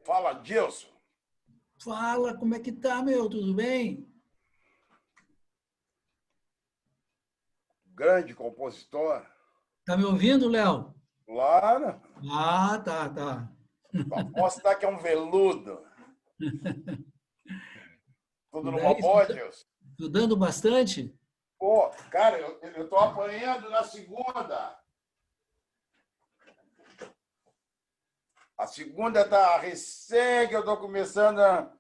Fala, Dilson. Fala, como é que tá, meu? Tudo bem? Grande compositor. Tá me ouvindo, Léo? Claro. Ah, tá. Aposto que é um veludo. Tudo E numa daí, boa, Dilson? estudando bastante? Pô, cara, eu tô apanhando na segunda. A segunda tá recém que eu tô começando a...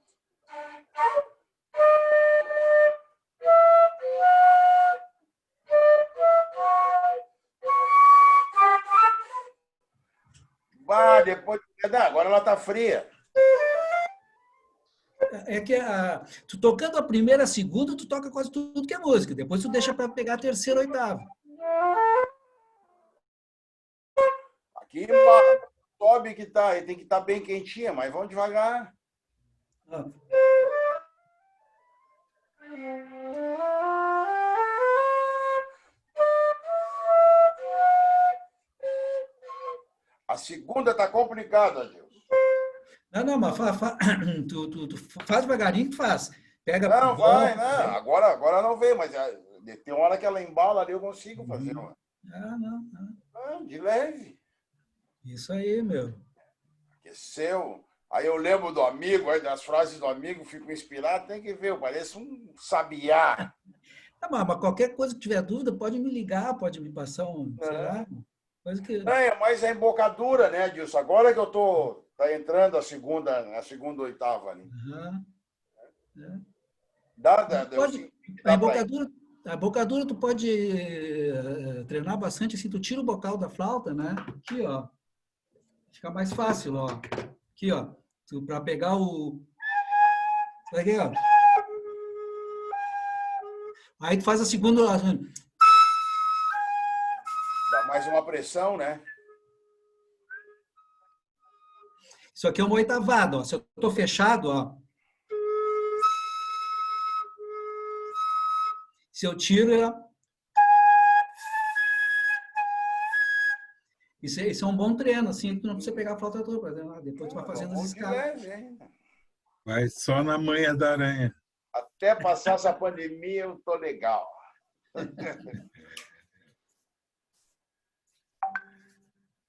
Bah, depois... Agora ela tá fria. É que tu tocando a primeira, a segunda, tu toca quase tudo que é música. Depois tu deixa para pegar a terceira, oitava. Aqui sobe que tá, e tem que estar bem quentinha, mas vamos devagar. Ah, A segunda tá complicada, Dilson. não, mas tu faz devagarinho que tu faz. Pega Não, dó. vai, não. Agora não vem, mas tem hora que ela embala ali, eu consigo fazer. Uhum. Não. Ah, de leve. Isso aí, meu. Aqueceu. Aí eu lembro do amigo, aí das frases do amigo, fico inspirado, tem que ver, eu pareço um sabiá. Mas qualquer coisa que tiver dúvida, pode me ligar, pode me passar um, sei lá, Né? coisa que... É, mas a embocadura, né, Dilson? Agora que eu tô, tá entrando a segunda oitava ali. Aham, é. Mas tu Eu pode, sinto que a dá para ir. embocadura, a embocadura tu pode treinar bastante, assim, tu tira o bocal da flauta, né? Aqui, ó, fica mais fácil, ó. Aqui, ó, para pegar o... Aqui, ó. Aí tu faz a segunda... Dá mais uma pressão, né? Isso aqui é uma oitavada, ó. Se eu tô fechado, ó. Se eu tiro, isso é um bom treino, assim, tu não precisa pegar a flauta toda, por exemplo, depois tu vai fazendo as Vamos de escalas. leve, hein? Vai só na manha da aranha. Até passar essa pandemia, eu tô legal.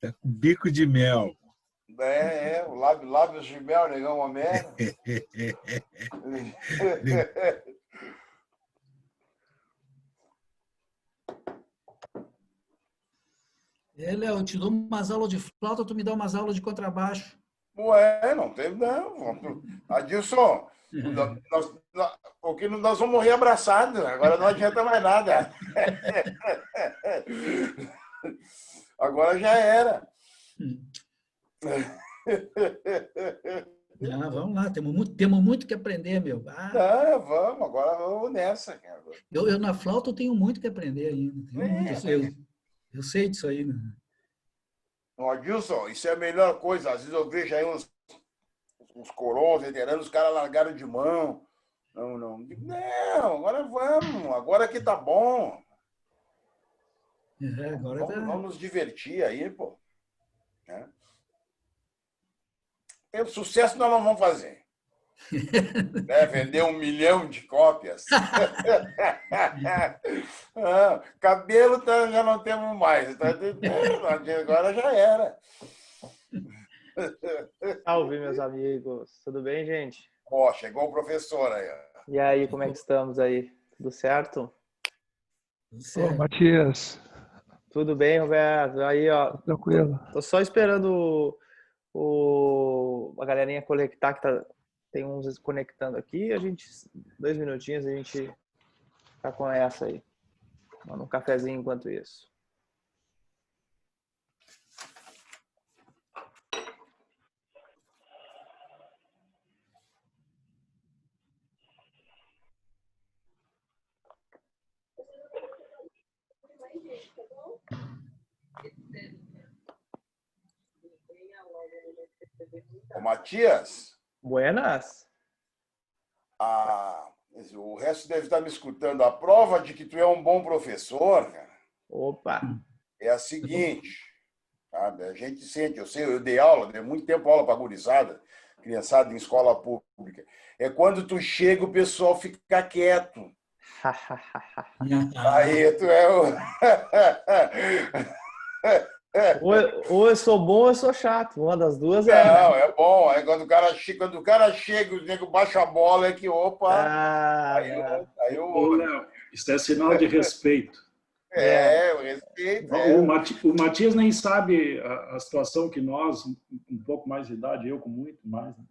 Tá com bico de mel. O lábios de mel, negão Homero. Léo, eu te dou umas aulas de flauta, tu me dá umas aulas de contrabaixo. Ué, não tem, não. Adilson, porque nós vamos morrer abraçados, agora não adianta mais nada. Agora já era. Vamos lá, temos muito que aprender, meu. Não, vamos, agora vamos nessa, cara. Eu na flauta eu tenho muito que aprender ainda. Tenho muito. Mas, Eu sei disso aí, né? Adilson, isso é a melhor coisa. Às vezes eu vejo aí uns coroas, veteranos, os caras largaram de mão. Não, agora vamos, agora que tá bom. Agora Vamos, tá. vamos nos divertir aí, pô. Né? Tem sucesso nós não vamos fazer. Vender 1 milhão de cópias. Cabelo já não temos mais. Agora já era. Salve, meus amigos. Tudo bem, gente? Ó, chegou o professor aí. E aí, como é que estamos aí? Tudo certo? Ô, Matias. Tudo bem, Roberto? Aí, ó. Tranquilo. Tô só esperando a galerinha conectar, tem uns conectando aqui. 2 minutinhos, a gente tá com essa aí. Manda um cafezinho enquanto isso. Ô, Matias, Buenas? o resto deve estar me escutando. A prova de que tu é um bom professor, cara, Opa! é a seguinte. sabe? A gente sente, eu dei aula, dei muito tempo aula para gurizada, criançada em escola pública. É quando tu chega, o pessoal fica quieto. Aí tu é o... Ou eu sou bom ou eu sou chato. Uma das duas é, Não, né? é bom. Aí quando o cara chega, o nego baixa a bola, é que, opa, Ah, aí, né? aí eu Ô, Léo, isso é sinal de respeito. É. o respeito, O Matias nem sabe a situação que nós, um pouco mais de idade, eu com muito mais, né?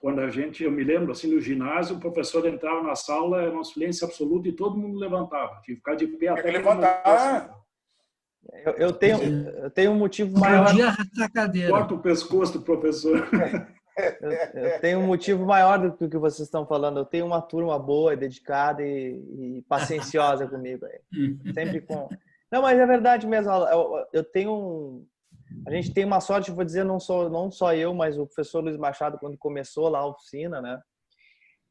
Quando eu me lembro, assim, no ginásio, o professor entrava na sala, era uma silêncio absoluto e todo mundo levantava. Tinha que ficar de pé tem até que que ele morresse. levantar. Eu tenho um motivo Não maior. podia arrastar a cadeira. Corta o pescoço do professor. Eu tenho um motivo maior do que o que vocês estão falando. Eu tenho uma turma boa, dedicada e pacienciosa comigo aí. Sempre com. Não, mas é verdade mesmo. Eu tenho a gente tem uma sorte, vou dizer, não só eu, mas o professor Luiz Machado, quando começou lá a oficina, né?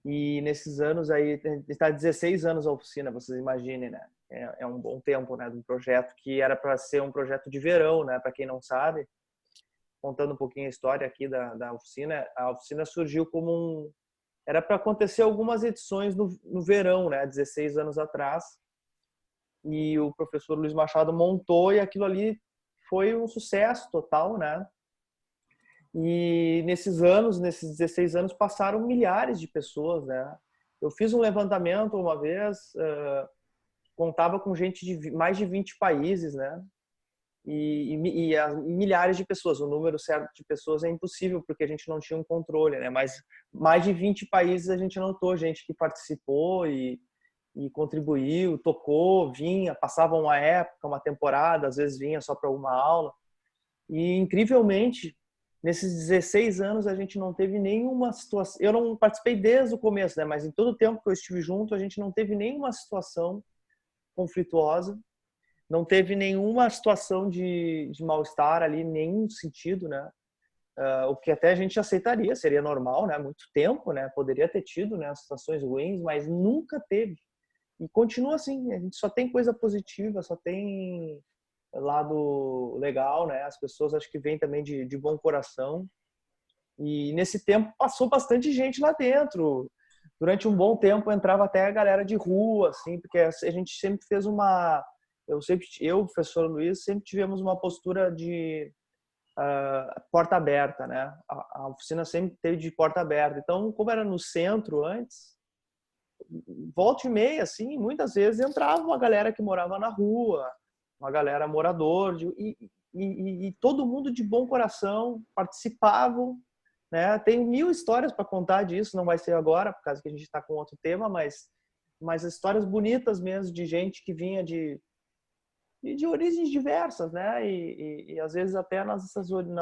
E nesses anos aí, está 16 anos a oficina, vocês imaginem, né? É um bom tempo, né? De um projeto que era para ser um projeto de verão, né? Para quem não sabe, contando um pouquinho a história aqui da oficina, a oficina surgiu como era para acontecer algumas edições no verão, né? 16 anos atrás. E o professor Luiz Machado montou e aquilo ali foi um sucesso total, né? E nesses 16 anos, passaram milhares de pessoas, né? Eu fiz um levantamento uma vez, contava com gente de mais de 20 países, né? E milhares de pessoas. O número certo de pessoas é impossível, porque a gente não tinha um controle, né? Mas mais de 20 países a gente notou, gente que participou e contribuiu, tocou, vinha, passava uma época, uma temporada, às vezes vinha só para uma aula. E, incrivelmente, nesses 16 anos, a gente não teve nenhuma situação... Eu não participei desde o começo, né? Mas em todo o tempo que eu estive junto, a gente não teve nenhuma situação conflituosa, não teve nenhuma situação de mal-estar ali, nenhum sentido, né? O que até a gente aceitaria, seria normal, né? Muito tempo, né? Poderia ter tido, né? Situações ruins, mas nunca teve. E continua assim, a gente só tem coisa positiva, só tem lado legal, né? As pessoas acho que vêm também de bom coração. E nesse tempo passou bastante gente lá dentro. Durante um bom tempo entrava até a galera de rua, assim, porque a gente sempre fez uma... Eu, professor Luiz, sempre tivemos uma postura de porta aberta, né? A oficina sempre teve de porta aberta. Então, como era no centro antes, volta e meia, assim, muitas vezes entrava uma galera que morava na rua, uma galera morador, e todo mundo de bom coração participavam, né? Tem mil histórias para contar disso, não vai ser agora, por causa que a gente está com outro tema, mas histórias bonitas mesmo de gente que vinha de origens diversas, né? E às vezes até na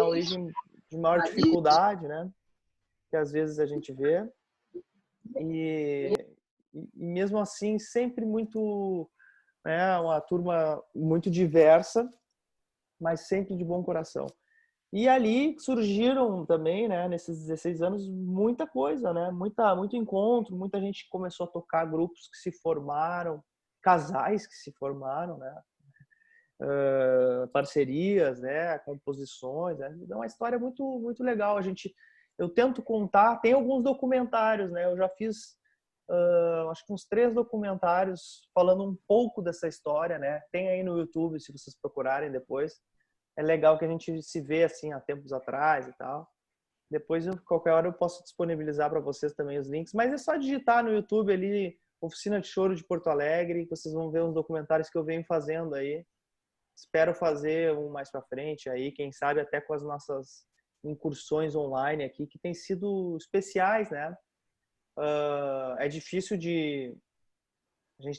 origem de maior dificuldade, né? Que às vezes a gente vê. E mesmo assim, sempre muito, né? Uma turma muito diversa, mas sempre de bom coração. E ali surgiram também, né? Nesses 16 anos, muita coisa, né? Muito encontro, muita gente começou a tocar, grupos que se formaram, casais que se formaram, né? Parcerias, né, composições, né? É uma história muito legal. Eu tento contar, tem alguns documentários, né? Eu já fiz acho que uns 3 documentários falando um pouco dessa história, né? Tem aí no YouTube, se vocês procurarem depois. É legal que a gente se vê assim há tempos atrás e tal. Depois, qualquer hora eu posso disponibilizar para vocês também os links, mas é só digitar no YouTube ali Oficina de Choro de Porto Alegre, que vocês vão ver os documentários que eu venho fazendo aí. Espero fazer um mais para frente aí, quem sabe até com as nossas incursões online aqui, que têm sido especiais, né? É difícil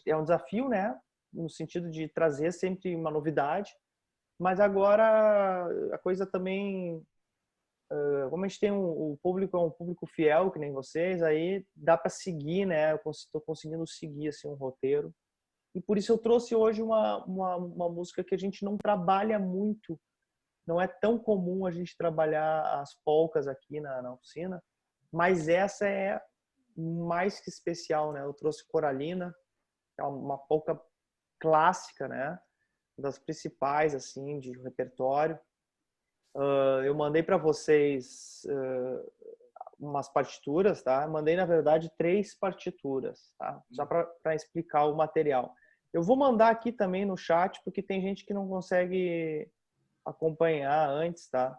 é um desafio, né? No sentido de trazer sempre uma novidade, mas agora a coisa também, como a gente tem o público, é um público fiel, que nem vocês, aí dá para seguir, né? Eu estou conseguindo seguir assim, um roteiro. E por isso eu trouxe hoje uma música que a gente não trabalha muito. Não é tão comum a gente trabalhar as polcas aqui na oficina, mas essa é mais que especial, né? Eu trouxe Coralina, que é uma polca clássica, né? Das principais, assim, de repertório. Eu mandei para vocês umas partituras, tá? Mandei, na verdade, 3 partituras, tá? Só para explicar o material. Eu vou mandar aqui também no chat, porque tem gente que não consegue acompanhar antes, tá?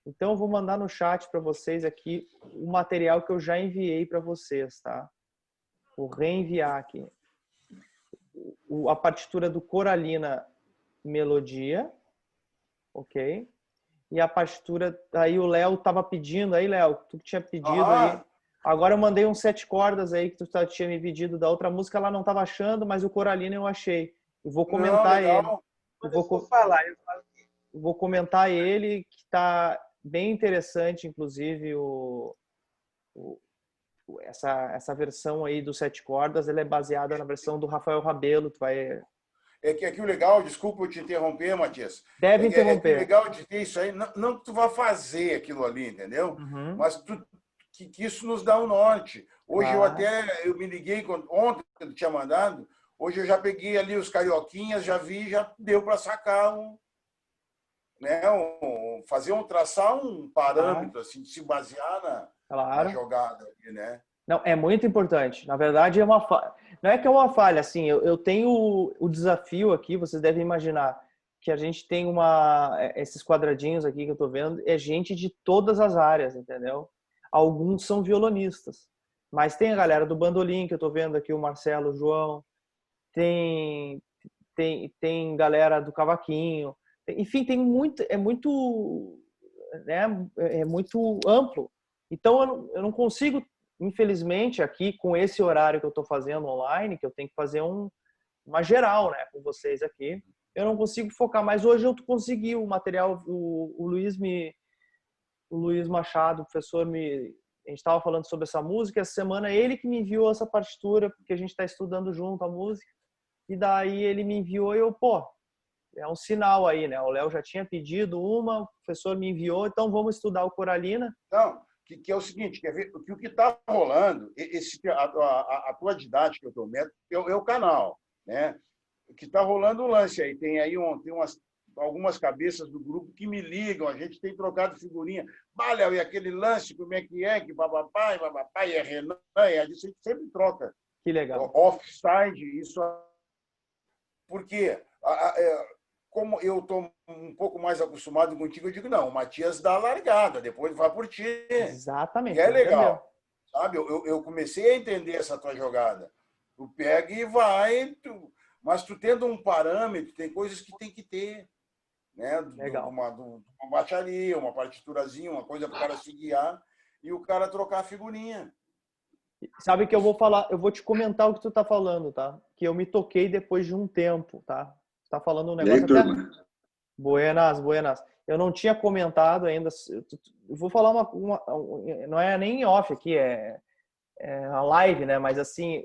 Então, eu vou mandar no chat para vocês aqui o material que eu já enviei para vocês, tá? Vou reenviar aqui. A partitura do Coralina Melodia, ok? E a partitura, aí o Léo tava pedindo, aí Léo, tu que tinha pedido aí. Agora eu mandei uns 7 cordas aí que tu tinha me pedido da outra música, ela não tava achando, mas o Coralina eu achei. Eu vou comentar ele. Eu vou comentar ele, que tá bem interessante, inclusive, essa versão aí dos 7 cordas, ela é baseada na versão do Rafael Rabelo, tu vai... É que o legal, desculpa eu te interromper, Matias. Deve interromper. É que o legal de ter isso aí, não que tu vá fazer aquilo ali, entendeu? Uhum. Mas que isso nos dá um norte. Hoje eu me liguei, ontem que tu tinha mandado, hoje eu já peguei ali os carioquinhas, já vi, já deu para sacar traçar um parâmetro, assim, de se basear na jogada aqui, né? Não, é muito importante. Na verdade, não é que é uma falha, assim, eu tenho o desafio aqui, vocês devem imaginar que a gente tem esses quadradinhos aqui que eu tô vendo, é gente de todas as áreas, entendeu? Alguns são violonistas, mas tem a galera do bandolim, que eu tô vendo aqui, o Marcelo, o João, tem galera do cavaquinho, enfim, é muito amplo. Então, eu não consigo, infelizmente, aqui com esse horário que eu estou fazendo online, que eu tenho que fazer uma geral, né, com vocês aqui, eu não consigo focar. Mas hoje eu consegui o material, o Luiz Machado, o professor, a gente estava falando sobre essa música, essa semana ele que me enviou essa partitura, porque a gente está estudando junto a música, e daí ele me enviou e é um sinal aí, né? O Léo já tinha pedido o professor me enviou, então vamos estudar o Coralina. Não, que é o seguinte, quer ver? O que está rolando, a tua didática, o teu método, é o canal, né? O que está rolando o lance aí, tem aí algumas cabeças do grupo que me ligam, a gente tem trocado figurinha. Léo, e aquele lance, como é, que babapá, e é Renan, e a gente sempre troca. Que legal. Offside, isso. Porque como eu estou um pouco mais acostumado contigo, eu digo, não, o Matias dá a largada, depois vai por ti. Exatamente. E é legal. Sabe? Eu comecei a entender essa tua jogada. Tu pega e vai, mas tu tendo um parâmetro, tem coisas que tem que ter. Né? Legal. Uma baixaria, uma partiturazinha, uma coisa para o cara se guiar e o cara trocar a figurinha. Sabe que eu vou falar, eu vou te comentar o que tu tá falando, tá? Que eu me toquei depois de um tempo, tá? Tu tá falando um negócio até... Buenas. Eu não tinha comentado ainda, eu vou falar não é nem off aqui, é a live, né? Mas assim,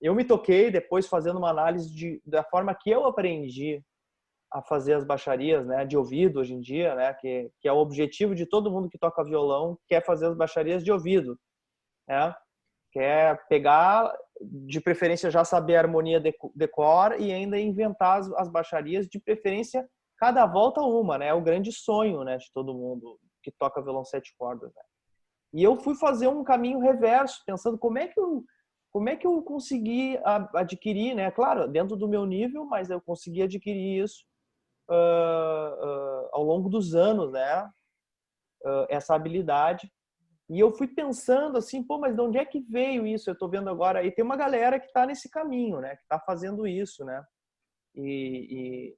eu me toquei depois fazendo uma análise da forma que eu aprendi a fazer as baixarias, né, de ouvido hoje em dia, né, que é o objetivo de todo mundo que toca violão, quer fazer as baixarias de ouvido, né? Quer pegar, de preferência já saber a harmonia de cor e ainda inventar as baixarias, de preferência cada volta uma, né? É o grande sonho, né, de todo mundo que toca violão 7 cordas, né? E eu fui fazer um caminho reverso, pensando como é que eu consegui adquirir, né? Claro, dentro do meu nível, mas eu consegui adquirir isso ao longo dos anos, né? Essa habilidade. E eu fui pensando assim, mas de onde é que veio isso? Eu estou vendo agora, e tem uma galera que está nesse caminho, né? Que está fazendo isso, né? E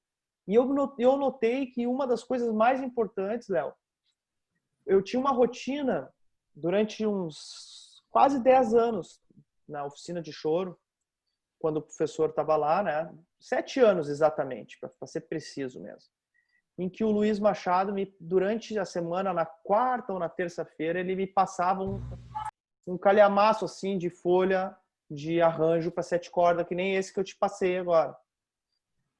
eu notei que uma das coisas mais importantes, Léo, eu tinha uma rotina durante uns quase 10 anos na oficina de choro, quando o professor estava lá, né? 7 anos exatamente, para ser preciso mesmo. Em que o Luiz Machado, durante a semana, na quarta ou na terça-feira, ele me passava um calhamaço assim de folha de arranjo para 7 cordas, que nem esse que eu te passei agora.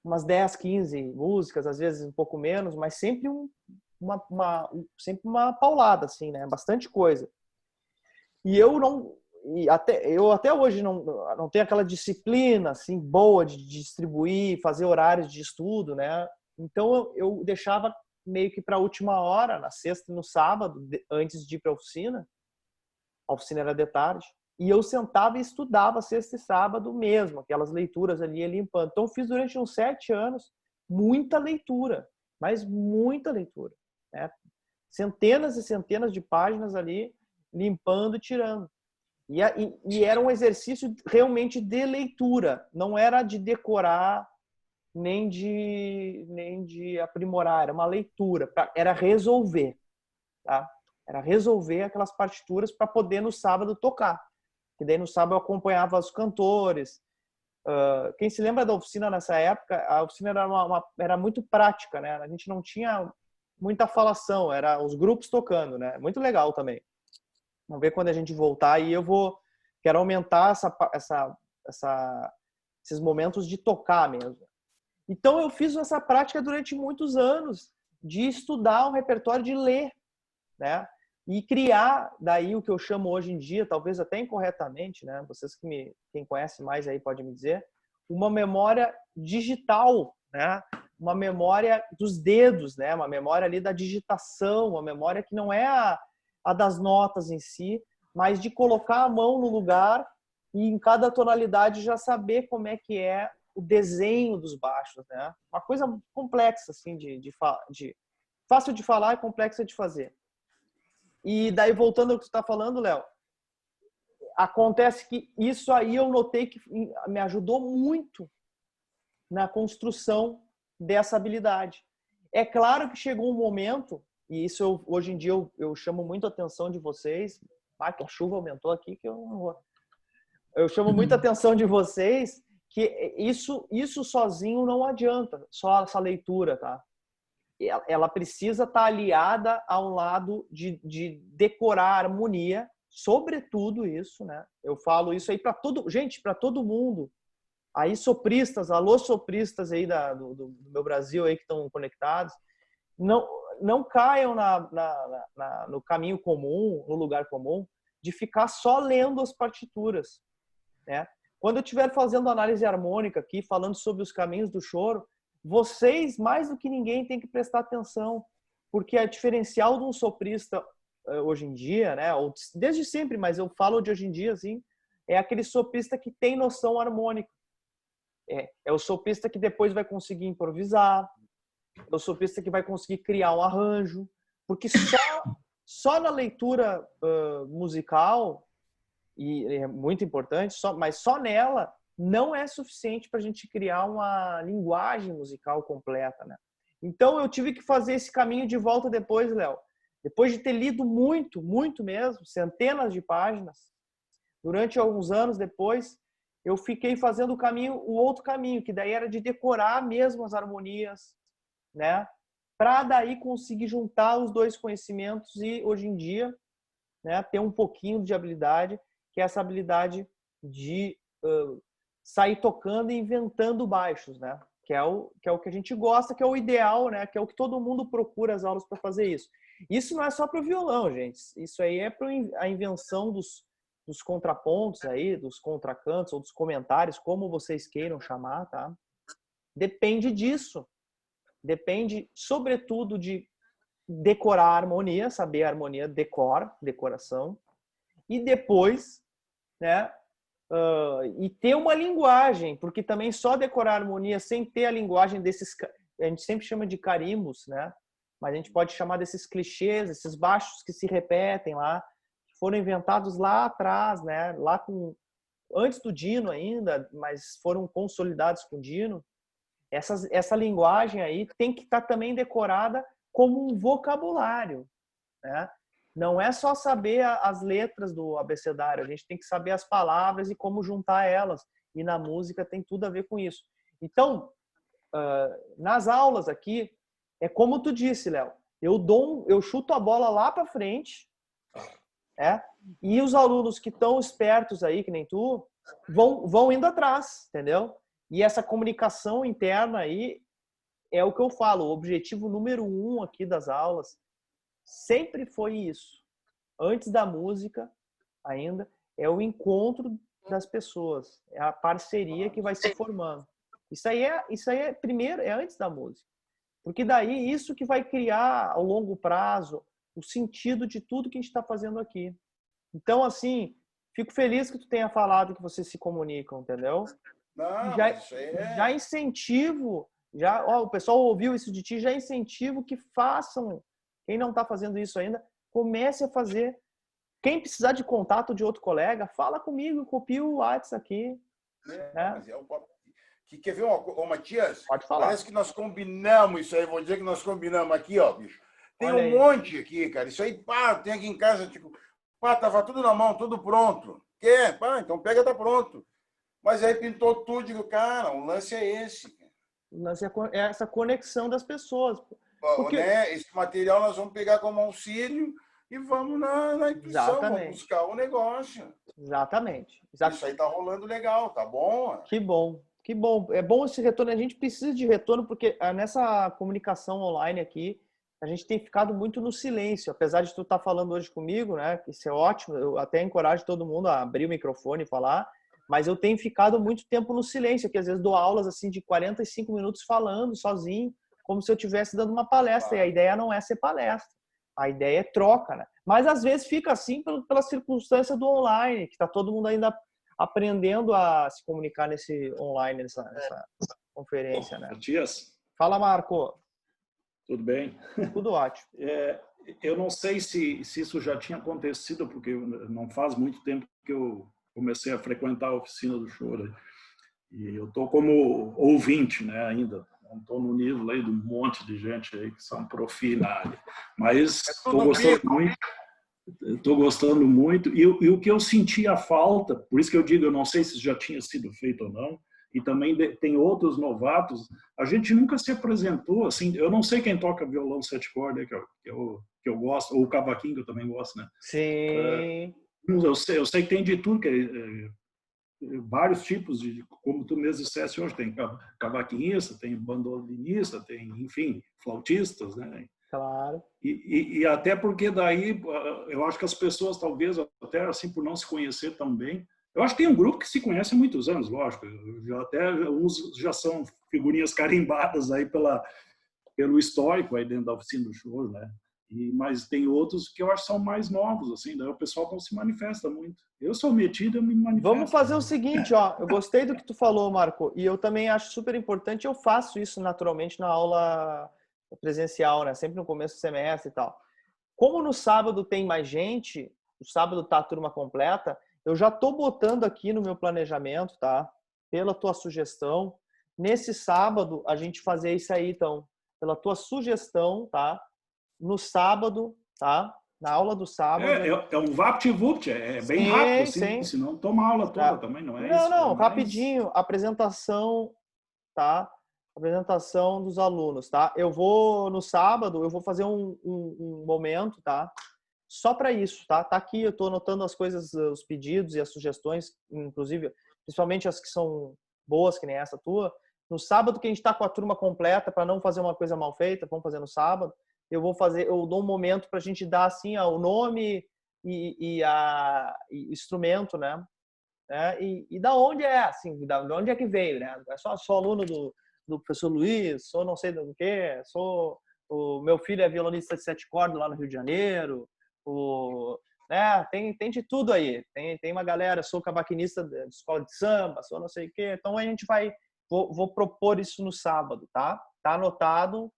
Umas 10, 15 músicas, às vezes um pouco menos, mas sempre sempre uma paulada, assim, né? Bastante coisa. E eu até hoje não tenho aquela disciplina assim boa de distribuir, fazer horários de estudo, né? Então eu deixava meio que para a última hora, na sexta e no sábado, antes de ir para a oficina era de tarde, e eu sentava e estudava sexta e sábado mesmo, aquelas leituras ali, limpando. Então, eu fiz durante uns 7 anos muita leitura, mas muita leitura, né? Centenas e centenas de páginas ali, limpando e tirando. E era um exercício realmente de leitura, não era de decorar, nem de aprimorar, era uma leitura, era resolver, tá? Era resolver aquelas partituras para poder no sábado tocar. Que daí no sábado eu acompanhava os cantores. Quem se lembra da oficina nessa época, a oficina era muito prática, né? A gente não tinha muita falação, era os grupos tocando, né? Muito legal também. Vamos ver quando a gente voltar e quero aumentar esses momentos de tocar mesmo. Então eu fiz essa prática durante muitos anos de estudar um repertório, de ler, né? E criar daí o que eu chamo hoje em dia, talvez até incorretamente, né? Vocês quem conhece mais aí pode me dizer, uma memória digital, né? Uma memória dos dedos, né? Uma memória ali da digitação, uma memória que não é a das notas em si, mas de colocar a mão no lugar e em cada tonalidade já saber como é que é o desenho dos baixos, né? Uma coisa complexa, assim, fácil de falar e complexa de fazer. E daí, voltando ao que você está falando, Léo, acontece que isso aí eu notei que me ajudou muito na construção dessa habilidade. É claro que chegou um momento, e isso hoje em dia eu chamo muito a atenção de vocês, que a chuva aumentou aqui, que eu não vou... Eu chamo muita atenção de vocês que isso sozinho não adianta, só essa leitura, tá? Ela precisa estar aliada a um lado de decorar a harmonia, sobretudo isso, né? Eu falo isso aí para todo mundo. Aí sopristas, alô sopristas aí do meu Brasil aí que estão conectados, não caiam no caminho comum, no lugar comum, de ficar só lendo as partituras, né? Quando eu estiver fazendo análise harmônica aqui, falando sobre os caminhos do choro, vocês, mais do que ninguém, têm que prestar atenção, porque a diferencial de um soprista hoje em dia, né, ou desde sempre, mas eu falo de hoje em dia, assim, é aquele soprista que tem noção harmônica. É o soprista que depois vai conseguir improvisar, é o soprista que vai conseguir criar um arranjo, porque só na leitura musical, e é muito importante, mas só nela não é suficiente para a gente criar uma linguagem musical completa, né? Então eu tive que fazer esse caminho de volta depois, Léo. Depois de ter lido muito, muito mesmo, centenas de páginas, durante alguns anos depois, eu fiquei fazendo o outro caminho, que daí era de decorar mesmo as harmonias, né? Para daí conseguir juntar os dois conhecimentos e hoje em dia, né, ter um pouquinho de habilidade, que é essa habilidade de sair tocando e inventando baixos, né? Que é o que a gente gosta, que é o ideal, né? Que é o que todo mundo procura as aulas para fazer isso. Isso não é só para o violão, gente. Isso aí é para a invenção dos contrapontos aí, dos contracantos ou dos comentários, como vocês queiram chamar, tá? Depende disso. Depende, sobretudo, de decorar a harmonia, saber a harmonia, decoração, e depois, né? E ter uma linguagem, porque também só decorar a harmonia sem ter a linguagem desses, a gente sempre chama de carimbos, né? Mas a gente pode chamar desses clichês, esses baixos que se repetem lá, que foram inventados lá atrás, né? Antes do Dino ainda, mas foram consolidados com o Dino. Essa linguagem aí tem que estar também decorada como um vocabulário, né? Não é só saber as letras do abecedário, a gente tem que saber as palavras e como juntar elas. E na música tem tudo a ver com isso. Então, nas aulas aqui, é como tu disse, Léo, eu chuto a bola lá para frente, e os alunos que estão espertos aí, que nem tu, vão indo atrás, entendeu? E essa comunicação interna aí é o que eu falo, o objetivo número 1 aqui das aulas sempre foi isso. Antes da música, ainda, é o encontro das pessoas. É a parceria que vai se formando. Isso aí é primeiro, é antes da música. Porque daí isso que vai criar, ao longo prazo, o sentido de tudo que a gente está fazendo aqui. Então, assim, fico feliz que tu tenha falado que vocês se comunicam, entendeu? Não, Já, mas isso aí é... já incentivo, o pessoal ouviu isso de ti, já incentivo que façam. Quem não está fazendo isso ainda, comece a fazer. Quem precisar de contato de outro colega, fala comigo, copia o WhatsApp aqui. Mas é o quer ver uma coisa, Matias? Pode falar. Parece que nós combinamos isso aí, vou dizer que nós combinamos aqui, ó, bicho. Tem Olha um aí. monte aqui, cara. Isso aí, pá, tem aqui em casa, tipo, pá, tava tudo na mão, tudo pronto. Quer? Pá, então pega, tá pronto. Mas aí pintou tudo, digo, cara, o lance é esse. O lance é essa conexão das pessoas. Porque... Né? Esse material nós vamos pegar como auxílio e vamos na intuição, Exatamente. vamos buscar o negócio. Exatamente. Isso aí tá rolando legal, tá bom? Que bom. Que bom. É bom esse retorno. A gente precisa de retorno porque nessa comunicação online aqui, a gente tem ficado muito no silêncio. Apesar de tu estar falando hoje comigo, né? Isso é ótimo. Eu até encorajo todo mundo a abrir o microfone e falar. Mas eu tenho ficado muito tempo no silêncio, que às vezes dou aulas assim de 45 minutos falando sozinho, como se eu estivesse dando uma palestra. E a ideia não é ser palestra. A ideia é troca, né? Mas às vezes fica assim pela circunstância do online, que está todo mundo ainda aprendendo a se comunicar nesse online, nessa conferência, né? Matias, Fala, Marco. tudo bem? Tudo ótimo. Eu não sei se isso já tinha acontecido, porque não faz muito tempo que eu comecei a frequentar a oficina do Choro. E eu estou como ouvinte, né, ainda. Não estou no nível aí de um monte de gente aí que são profi na área. Mas estou gostando muito. Estou gostando muito. E o que eu sentia falta, por isso que eu digo, eu não sei se já tinha sido feito ou não, e também tem outros novatos, a gente nunca se apresentou, assim, eu não sei quem toca violão sete cordas, que eu gosto, ou o cavaquinho, que eu também gosto, né? Sim. Eu sei que tem de tudo, vários tipos de, como tu mesmo disseste hoje, tem cavaquinista, tem bandolinista, tem, enfim, flautistas, né? Claro. E até porque daí, eu acho que as pessoas, talvez, até assim, por não se conhecer tão bem, eu acho que tem um grupo que se conhece há muitos anos, lógico, até uns já são figurinhas carimbadas aí pelo histórico aí dentro da oficina do Choro, né? Mas tem outros que eu acho que são mais novos, assim, daí o pessoal não se manifesta muito. Eu sou metido, eu me manifesto. Vamos fazer o seguinte, ó, eu gostei do que tu falou, Marco, e eu também acho super importante, eu faço isso naturalmente na aula presencial, né, sempre no começo do semestre e tal. Como no sábado tem mais gente, o sábado tá a turma completa, eu já tô botando aqui no meu planejamento, tá, pela tua sugestão, nesse sábado a gente fazer isso aí, então, pela tua sugestão, tá, no sábado, tá? Na aula do sábado. É um vapt-vupt, é bem sim, rápido, assim, sim. senão toma a aula toda também, não é isso? Não, rapidinho, apresentação, tá? Apresentação dos alunos, tá? Eu vou, no sábado, eu vou fazer um momento, tá? Só para isso, tá? Tá aqui, eu tô anotando as coisas, os pedidos e as sugestões, inclusive, principalmente as que são boas, que nem essa tua. No sábado que a gente tá com a turma completa, para não fazer uma coisa mal feita, vamos fazer no sábado. Eu dou um momento para a gente dar assim o nome e instrumento, né? E da onde é, assim, da onde é que veio, né? É sou aluno do professor Luiz, sou não sei do que, o meu filho é violonista de sete cordas lá no Rio de Janeiro, né? Tem de tudo aí. Tem uma galera, sou cavaquinista de escola de samba, sou não sei o que. Então a gente vou propor isso no sábado, tá? Tá anotado.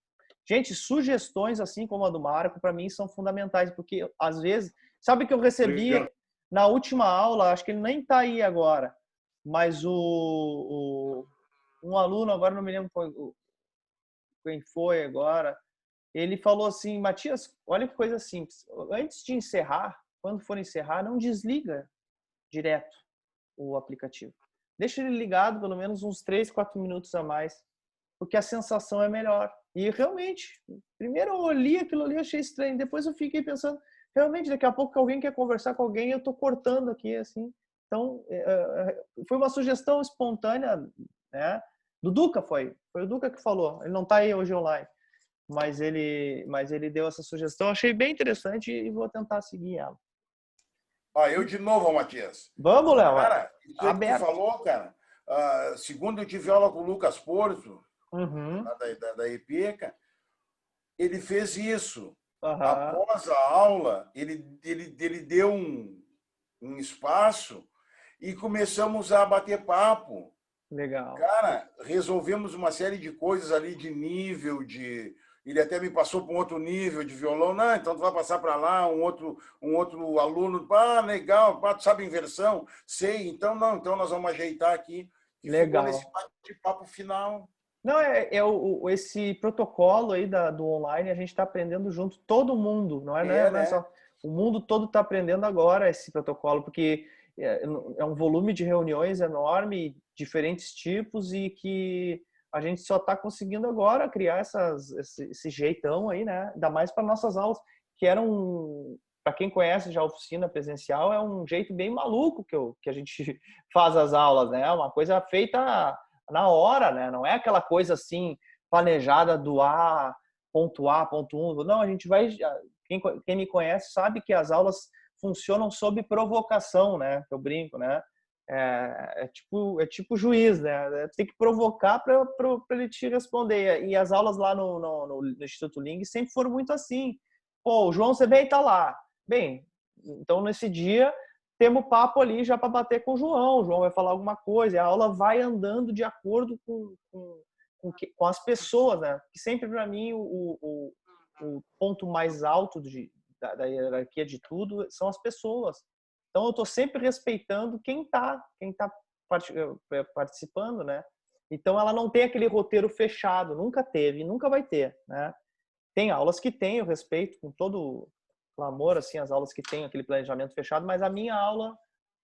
Gente, sugestões assim como a do Marco, para mim, são fundamentais, porque às vezes... Sabe que eu recebi na última aula, acho que ele nem está aí agora, mas um aluno, agora não me lembro quem foi agora, ele falou assim, Matias, olha que coisa simples, antes de encerrar, quando for encerrar, não desliga direto o aplicativo. Deixa ele ligado pelo menos uns 3, 4 minutos a mais, porque a sensação é melhor. E realmente, primeiro eu li aquilo ali, achei estranho. Depois eu fiquei pensando, realmente, daqui a pouco alguém quer conversar com alguém, eu tô cortando aqui, assim. Então, foi uma sugestão espontânea, né? Do Duca foi o Duca que falou. Ele não tá aí hoje online, mas ele deu essa sugestão. Achei bem interessante e vou tentar seguir ela. Eu de novo, Matias. Vamos, Léo. Cara, isso que tu falou, cara. Segundo eu tive aula com o Lucas Porto, da EPECA, ele fez isso. Aham. Após a aula, ele deu um espaço e começamos a bater papo. Legal. Cara, resolvemos uma série de coisas ali de nível, ele até me passou para um outro nível de violão. Não, então tu vai passar para lá, um outro aluno. Legal, tu sabe inversão? Sei, então não, então nós vamos ajeitar aqui. E Legal. ficou nesse bate-papo final. Não, esse protocolo aí do online, a gente está aprendendo junto, todo mundo, não é né? só. O mundo todo está aprendendo agora esse protocolo, porque é um volume de reuniões enorme, diferentes tipos, e que a gente só está conseguindo agora criar esse jeitão aí, né? Ainda mais para nossas aulas, que eram, para quem conhece já a oficina presencial, é um jeito bem maluco que a gente faz as aulas, né? Uma coisa feita na hora, né? Não é aquela coisa assim planejada do ponto A, ponto 1. Não, a gente vai... Quem me conhece sabe que as aulas funcionam sob provocação, né? Eu brinco, né? É tipo juiz, né? Tem que provocar para ele te responder. E as aulas lá no Instituto Ling sempre foram muito assim. Pô, o João Sebem tá lá. Bem, então nesse dia temos papo ali já para bater com o João vai falar alguma coisa, e a aula vai andando de acordo com as pessoas, né? Que sempre para mim o ponto mais alto da hierarquia de tudo são as pessoas. Então eu estou sempre respeitando quem tá participando, né? Então ela não tem aquele roteiro fechado, nunca teve, nunca vai ter, né? Tem aulas que tem, eu respeito com todo clamor, assim, as aulas que tem aquele planejamento fechado, mas a minha aula,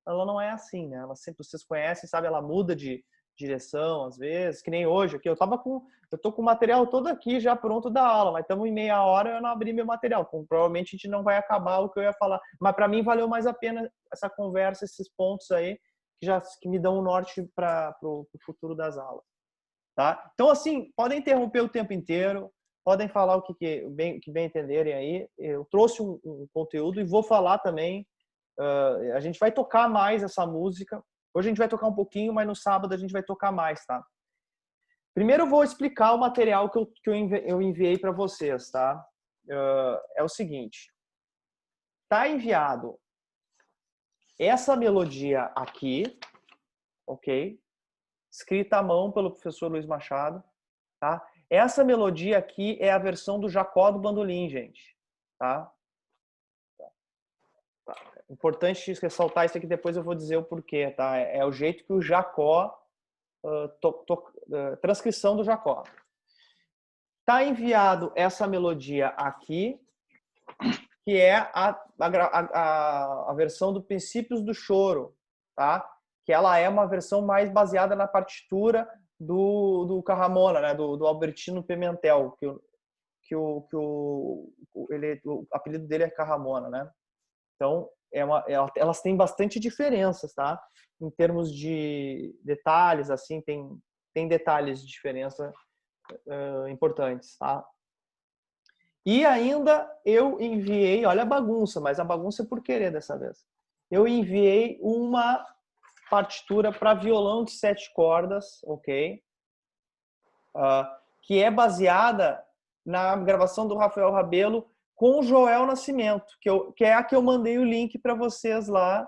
ela não é assim, né? Ela sempre, vocês conhecem, sabe? Ela muda de direção, às vezes, que nem hoje aqui. Eu tô com o material todo aqui já pronto da aula, mas estamos em meia hora eu não abri meu material. Provavelmente a gente não vai acabar o que eu ia falar. Mas para mim valeu mais a pena essa conversa, esses pontos aí, que me dão um norte para o futuro das aulas. Tá? Então, assim, podem interromper o tempo inteiro, podem falar o que bem entenderem aí. Eu trouxe um conteúdo e vou falar também. A gente vai tocar mais essa música. Hoje a gente vai tocar um pouquinho, mas no sábado a gente vai tocar mais, tá? Primeiro eu vou explicar o material que eu enviei para vocês, tá? É o seguinte. Tá enviado essa melodia aqui, ok? Escrita à mão pelo professor Luiz Machado, tá? Essa melodia aqui é a versão do Jacó do bandolim, gente, tá? Importante ressaltar isso aqui, depois eu vou dizer o porquê, tá? É o jeito que o Jacó, transcrição do Jacó. Tá enviado essa melodia aqui, que é a versão do Princípios do Choro, tá? Que ela é uma versão mais baseada na partitura do Carramona, né? Do Albertino Pimentel, o apelido dele é Carramona, né? Então, elas têm bastante diferenças, tá? Em termos de detalhes, assim, tem detalhes de diferença importantes, tá? E ainda eu enviei, olha a bagunça, mas a bagunça é por querer dessa vez. Eu enviei uma partitura para violão de 7 cordas, ok? Que é baseada na gravação do Rafael Rabelo com o Joel Nascimento, que é a que eu mandei o link para vocês lá,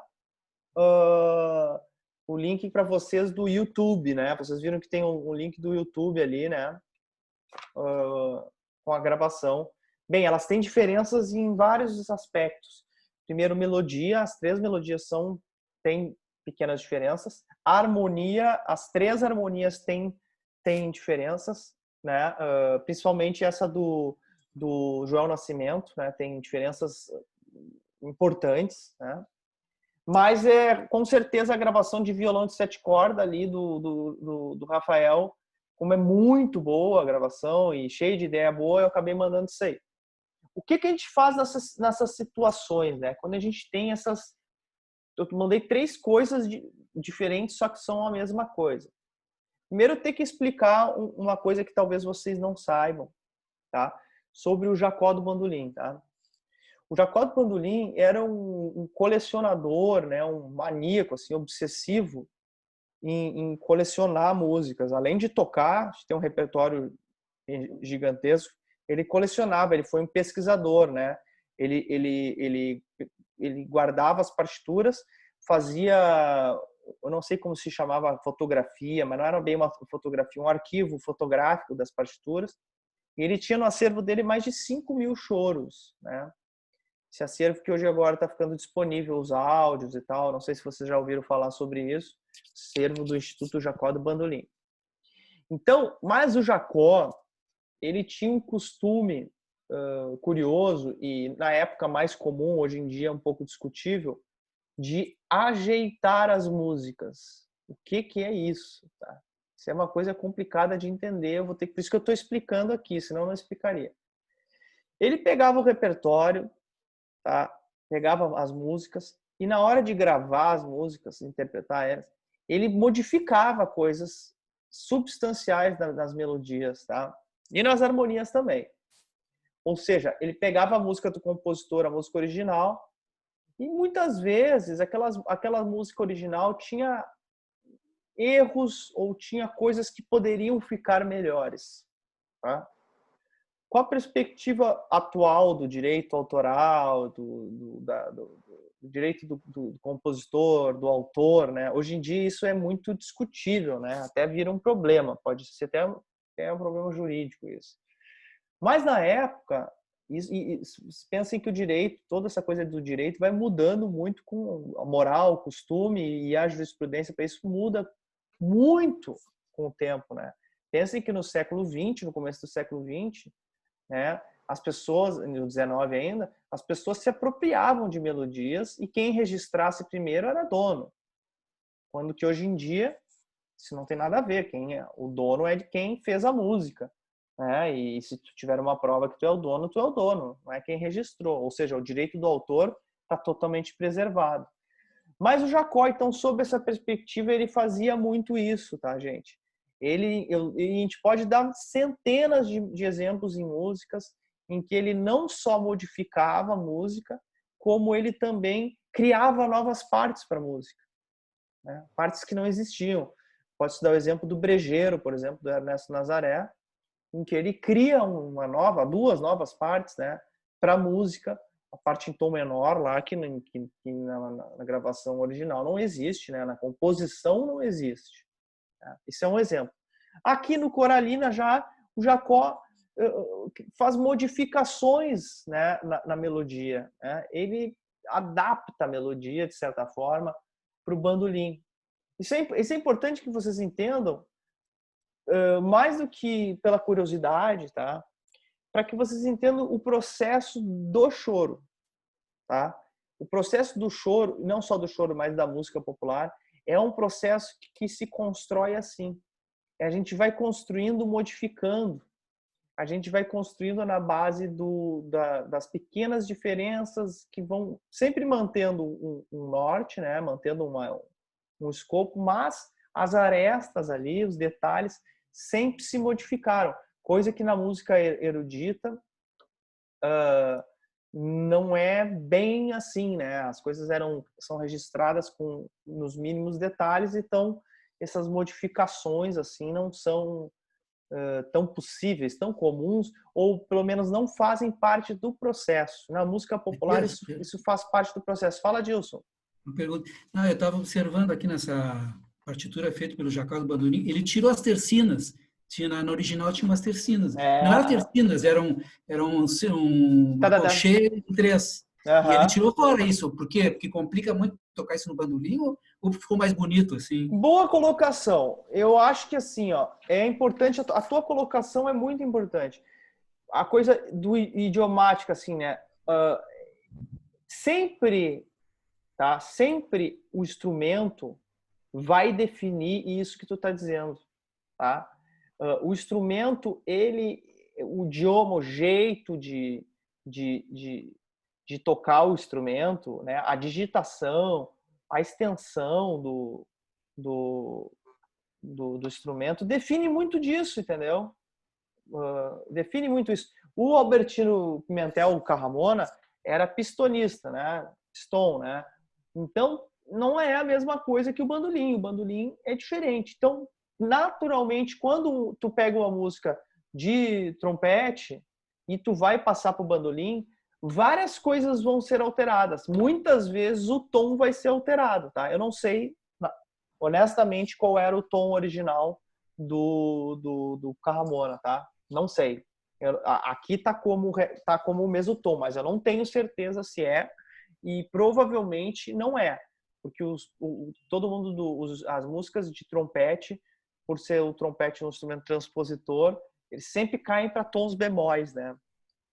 o link para vocês do YouTube, né? Vocês viram que tem um link do YouTube ali, né? Com a gravação. Bem, elas têm diferenças em vários aspectos. Primeiro, melodia. As 3 melodias têm pequenas diferenças. A harmonia, as 3 harmonias têm diferenças, né? Principalmente essa do Joel Nascimento, né? Tem diferenças importantes, né? Mas com certeza a gravação de violão de 7 cordas ali do Rafael, como é muito boa a gravação e cheia de ideia boa, eu acabei mandando isso aí. O que a gente faz nessas situações, né? Quando a gente tem essas... Eu mandei 3 coisas diferentes, só que são a mesma coisa. Primeiro, eu tenho que explicar uma coisa que talvez vocês não saibam, tá? Sobre o Jacó do bandolim, tá? O Jacó do bandolim era um colecionador, né? Um maníaco, assim, obsessivo em colecionar músicas. Além de tocar, tem um repertório gigantesco. ele colecionava, ele foi um pesquisador, né? Ele guardava as partituras, fazia, eu não sei como se chamava fotografia, mas não era bem uma fotografia, um arquivo fotográfico das partituras. E ele tinha no acervo dele mais de 5.000 choros, né? Esse acervo que hoje agora está ficando disponível, os áudios e tal. Não sei se vocês já ouviram falar sobre isso. Acervo do Instituto Jacó do Bandolim. Então, mas o Jacó, ele tinha um costume curioso e na época mais comum, hoje em dia um pouco discutível, de ajeitar as músicas. O que é isso? Tá? Isso é uma coisa complicada de entender. Por isso que eu estou explicando aqui, senão eu não explicaria. Ele pegava o repertório, tá? Pegava as músicas e na hora de gravar as músicas, interpretar elas, ele modificava coisas substanciais nas melodias, tá? E nas harmonias também. Ou seja, ele pegava a música do compositor, a música original, e muitas vezes aquela música original tinha erros ou tinha coisas que poderiam ficar melhores, tá? Com a perspectiva atual do direito autoral, do direito do compositor, do autor, né? Hoje em dia isso é muito discutível, né? Até vira um problema, pode ser até um problema jurídico isso. Mas na época, pensem que o direito, toda essa coisa do direito vai mudando muito com a moral, o costume e a jurisprudência para isso muda muito com o tempo, né? Pensem que no século XX, no começo do século XX, né, as pessoas, no XIX ainda, as pessoas se apropriavam de melodias e quem registrasse primeiro era dono. Quando que hoje em dia, isso não tem nada a ver. O dono é de quem fez a música. Né? E se tu tiver uma prova que tu é o dono, não é quem registrou. Ou seja, o direito do autor está totalmente preservado. Mas o Jacó, então, sob essa perspectiva, ele fazia muito isso, tá, gente? A gente pode dar centenas de exemplos em músicas em que ele não só modificava a música, como ele também criava novas partes para a música, né? Partes que não existiam. Pode-se dar o exemplo do Brejeiro, por exemplo, do Ernesto Nazaré, em que ele cria duas novas partes, né, para a música, a parte em tom menor lá, que na gravação original não existe, né, na composição não existe. Isso é um exemplo. Aqui no Coralina já o Jacó faz modificações, né, na melodia, né? Ele adapta a melodia de certa forma para o bandolim. Isso é importante que vocês entendam, mais do que pela curiosidade, tá? Para que vocês entendam o processo do choro, tá? O processo do choro, não só do choro, mas da música popular, é um processo que se constrói assim. A gente vai construindo, modificando. A gente vai construindo na base das pequenas diferenças que vão sempre mantendo um norte, né? Mantendo um escopo, mas as arestas ali, os detalhes, sempre se modificaram. Coisa que na música erudita não é bem assim, né? As coisas são registradas nos mínimos detalhes, então essas modificações assim não são tão possíveis, tão comuns, ou pelo menos não fazem parte do processo. Na música popular isso faz parte do processo. Fala, Dilson. Uma pergunta. Não, eu estava observando aqui nessa partitura feita pelo Jacó do Bandolim, ele tirou as tercinas. Na original tinha umas tercinas. Não eram tercinas, eram uma colcheia em 3. E ele tirou fora isso. Por quê? Porque complica muito tocar isso no bandolim ou ficou mais bonito assim? Boa colocação. Eu acho que assim, ó, é importante, a tua colocação é muito importante. A coisa do idiomática, assim, né? Sempre o instrumento vai definir isso que tu tá dizendo, tá? O instrumento, o idioma, o jeito de tocar o instrumento, né? A digitação, a extensão do instrumento define muito disso, entendeu? Define muito isso. O Albertino Pimentel Carramona era pistonista, né? Piston, né? Então, não é a mesma coisa que o bandolim. O bandolim é diferente. Então, naturalmente, quando tu pega uma música de trompete, e tu vai passar para o bandolim, várias coisas vão ser alteradas. Muitas vezes o tom vai ser alterado, tá? Eu não sei, honestamente, qual era o tom original do Carramona, tá? Não sei. Aqui tá como o mesmo tom, mas eu não tenho certeza se é, e provavelmente não é, porque todo mundo as músicas de trompete, por ser o trompete um instrumento transpositor, eles sempre caem para tons bemóis, né?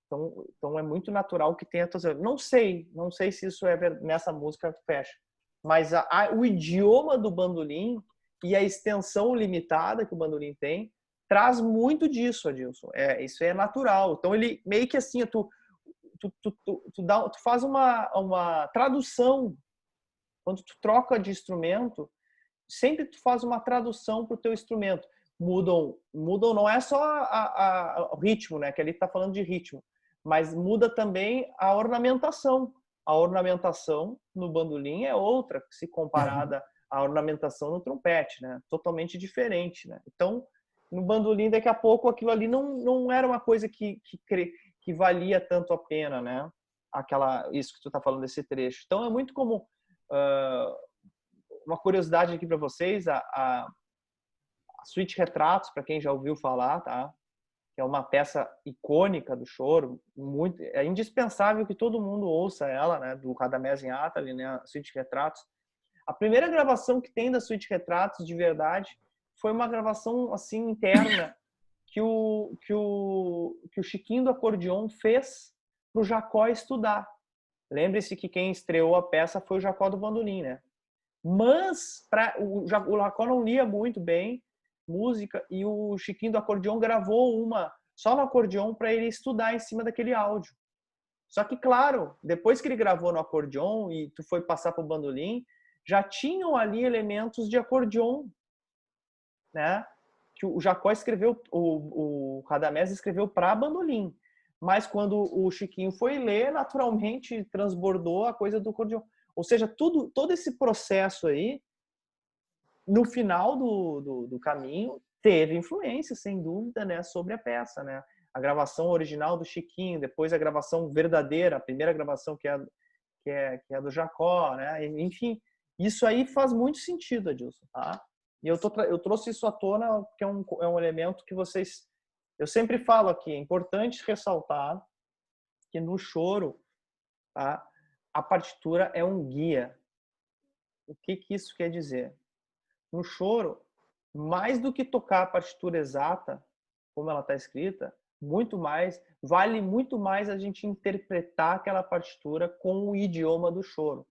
Então é muito natural que tenha... Não sei se isso nessa música fecha. Mas o idioma do bandolim e a extensão limitada que o bandolim tem traz muito disso, Adilson. Isso é natural. Então ele meio que assim, tu faz uma tradução. Quando tu troca de instrumento, sempre tu faz uma tradução para o teu instrumento. Mudam não é só o ritmo, né? Que ali tá falando de ritmo. Mas muda também a ornamentação. A ornamentação no bandolim é outra, se comparada à ornamentação no trompete, né? Totalmente diferente, né? Então, no bandolim, daqui a pouco, aquilo ali não era uma coisa que valia tanto a pena, né? Isso que tu tá falando desse trecho. Então, é muito como... uma curiosidade aqui para vocês, a Suíte Retratos, para quem já ouviu falar, tá? Que é uma peça icônica do choro, é indispensável que todo mundo ouça ela, né, do Radamés Inátali, né, a Suíte Retratos. A primeira gravação que tem da Suíte Retratos, de verdade, foi uma gravação assim interna que o Chiquinho do acordeon fez para o Jacó estudar. Lembre-se que quem estreou a peça foi o Jacó do bandolim, né? Mas o Jacó não lia muito bem música, e o Chiquinho do acordeon gravou uma só no acordeon para ele estudar em cima daquele áudio. Só que, claro, depois que ele gravou no acordeon e tu foi passar para o bandolim, já tinham ali elementos de acordeon, né? Que o Jacó escreveu, o Radamés escreveu para bandolim. Mas quando o Chiquinho foi ler, naturalmente transbordou a coisa do acordeon. Ou seja, todo esse processo aí, no final do caminho, teve influência, sem dúvida, né, sobre a peça, né? A gravação original do Chiquinho, depois a gravação verdadeira, a primeira gravação que é do Jacó, né? Enfim, isso aí faz muito sentido, Adilson, tá? E eu trouxe isso à tona, porque é um elemento que vocês... Eu sempre falo aqui, é importante ressaltar que no choro, tá, a partitura é um guia. O que isso quer dizer? No choro, mais do que tocar a partitura exata, como ela está escrita, vale muito mais a gente interpretar aquela partitura com o idioma do choro.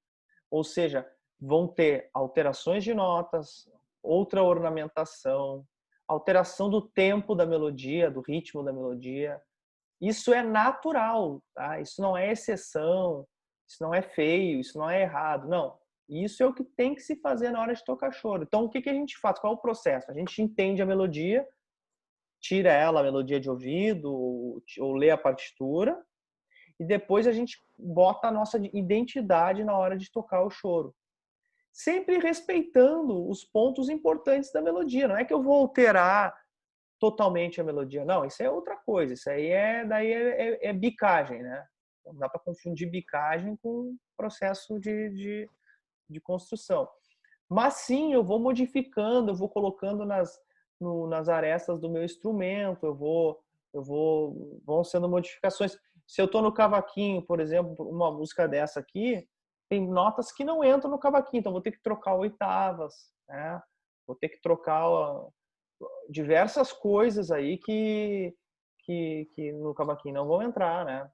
Ou seja, vão ter alterações de notas, outra ornamentação, alteração do tempo da melodia, do ritmo da melodia. Isso é natural, tá? Isso não é exceção, isso não é feio, isso não é errado, não. Isso é o que tem que se fazer na hora de tocar choro. Então, o que a gente faz? Qual é o processo? A gente entende a melodia, tira ela, a melodia de ouvido, ou lê a partitura, e depois a gente bota a nossa identidade na hora de tocar o choro. Sempre respeitando os pontos importantes da melodia. Não é que eu vou alterar totalmente a melodia. Não, isso é outra coisa. Isso aí é bicagem, né? Não dá para confundir bicagem com processo de construção. Mas sim, eu vou modificando, eu vou colocando nas arestas do meu instrumento, vão sendo modificações. Se eu estou no cavaquinho, por exemplo, uma música dessa aqui, tem notas que não entram no cavaquinho, então vou ter que trocar oitavas, né? Vou ter que trocar diversas coisas aí que no cavaquinho não vão entrar, né?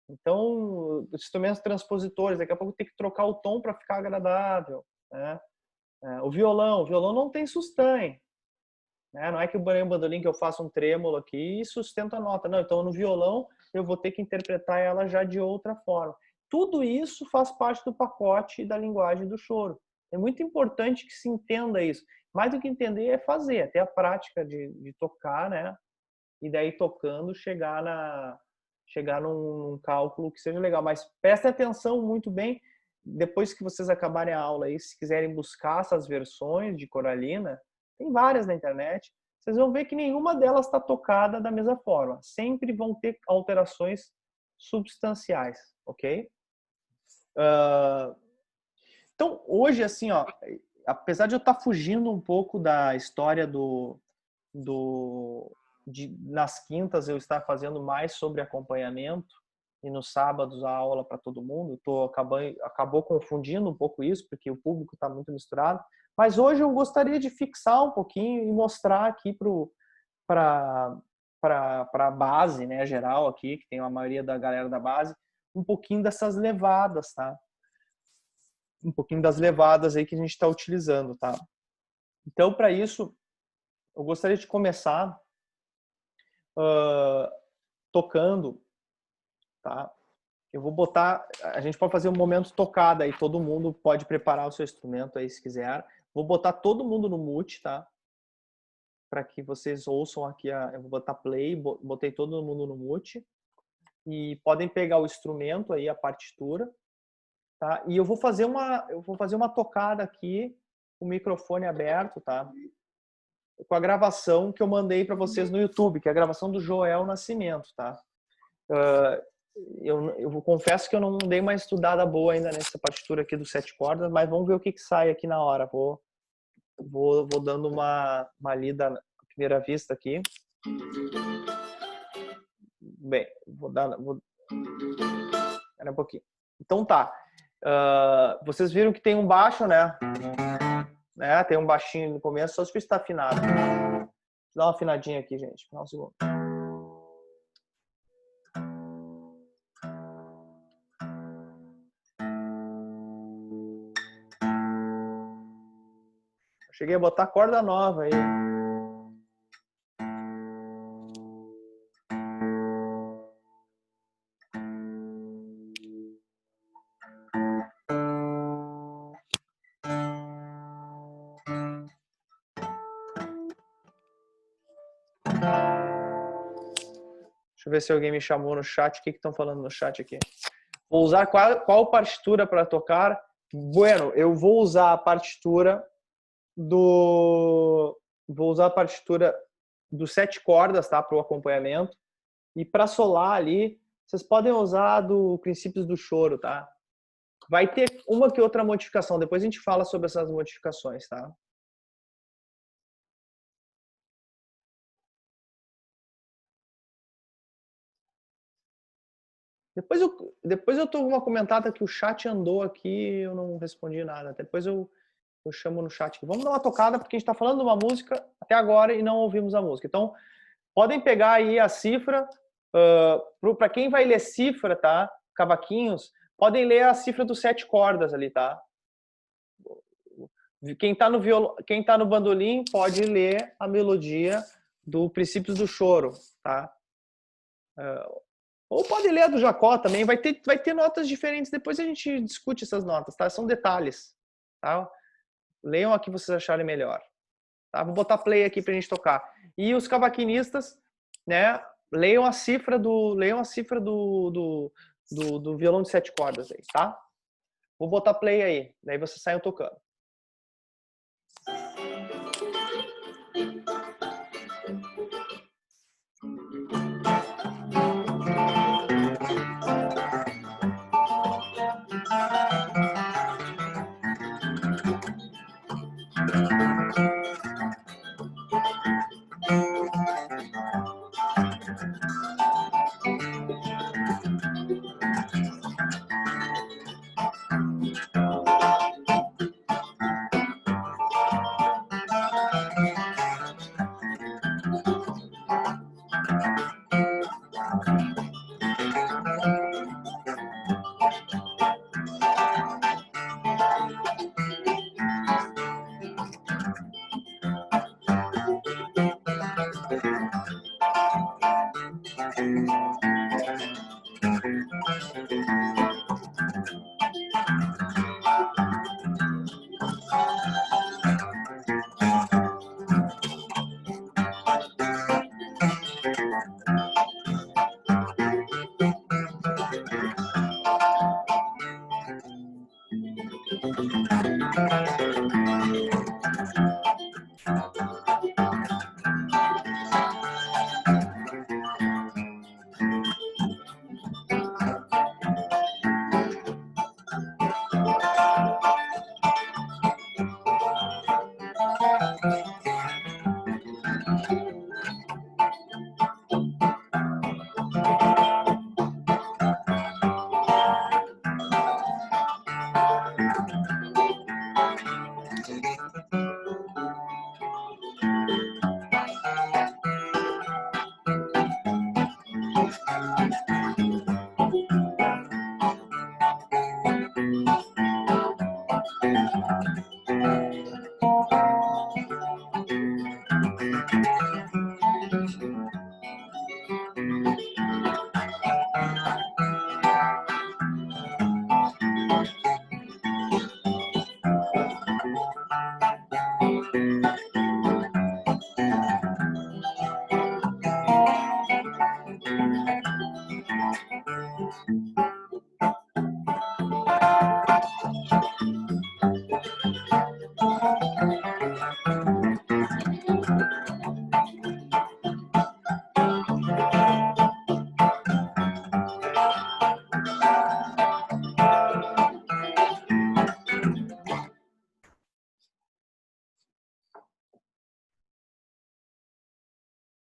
Então, os instrumentos transpositores, daqui a pouco tem que trocar o tom para ficar agradável, né? O violão não tem sustain, né? Não é que o bandolim que eu faço um trêmulo aqui e sustento a nota, não. Então, no violão, eu vou ter que interpretar ela já de outra forma. Tudo isso faz parte do pacote da linguagem do choro. É muito importante que se entenda isso. Mais do que entender é fazer, até a prática de tocar, né? E daí tocando chegar num cálculo que seja legal. Mas prestem atenção muito bem, depois que vocês acabarem a aula aí, se quiserem buscar essas versões de Coralina, tem várias na internet, vocês vão ver que nenhuma delas está tocada da mesma forma. Sempre vão ter alterações substanciais, ok? Então, hoje, assim, ó, apesar de eu estar fugindo um pouco da história nas quintas eu estar fazendo mais sobre acompanhamento e nos sábados a aula para todo mundo, acabou confundindo um pouco isso, porque o público está muito misturado. Mas hoje eu gostaria de fixar um pouquinho e mostrar aqui para a base, né, geral aqui, que tem a maioria da galera da base, um pouquinho dessas levadas, tá? Um pouquinho das levadas aí que a gente está utilizando, tá? Então, para isso, eu gostaria de começar tocando, tá? Eu vou botar, a gente pode fazer um momento tocada aí, todo mundo pode preparar o seu instrumento aí se quiser. Vou botar todo mundo no mute, tá? Para que vocês ouçam aqui, eu vou botar play, botei todo mundo no mute. E podem pegar o instrumento aí, a partitura, tá? E eu vou fazer uma tocada aqui, com o microfone aberto, tá? Com a gravação que eu mandei para vocês no YouTube, que é a gravação do Joel Nascimento, tá? Eu confesso que eu não dei uma estudada boa ainda nessa partitura aqui dos 7 cordas, mas vamos ver o que sai aqui na hora. Vou dando uma lida à primeira vista aqui. Bem, espera um pouquinho. Então tá. Vocês viram que tem um baixo, né? Tem um baixinho no começo, só se está afinado. Deixa eu dar uma afinadinha aqui, gente. Um segundo. Cheguei a botar corda nova aí. Deixa eu ver se alguém me chamou no chat. O que estão falando no chat aqui? Vou usar qual partitura para tocar? Bueno, eu vou usar a partitura do 7 cordas, tá? Para o acompanhamento. E para solar ali, vocês podem usar do Princípios do Choro, tá? Vai ter uma que outra modificação. Depois a gente fala sobre essas modificações, tá? Depois eu tô uma comentada que o chat andou aqui, eu não respondi nada. Depois eu chamo no chat aqui. Vamos dar uma tocada, porque a gente está falando de uma música até agora e não ouvimos a música. Então, podem pegar aí a cifra. Para quem vai ler cifra, tá? Cavaquinhos, podem ler a cifra dos 7 cordas ali, tá? Quem tá no bandolim pode ler a melodia do Princípios do Choro, tá? Ou pode ler a do Jacó também, vai ter notas diferentes, depois a gente discute essas notas, tá? São detalhes, tá? Leiam a que vocês acharem melhor. Tá? Vou botar play aqui pra gente tocar. E os cavaquinistas, né? Leiam a cifra do violão de 7 cordas aí, tá? Vou botar play aí, daí vocês saiam tocando.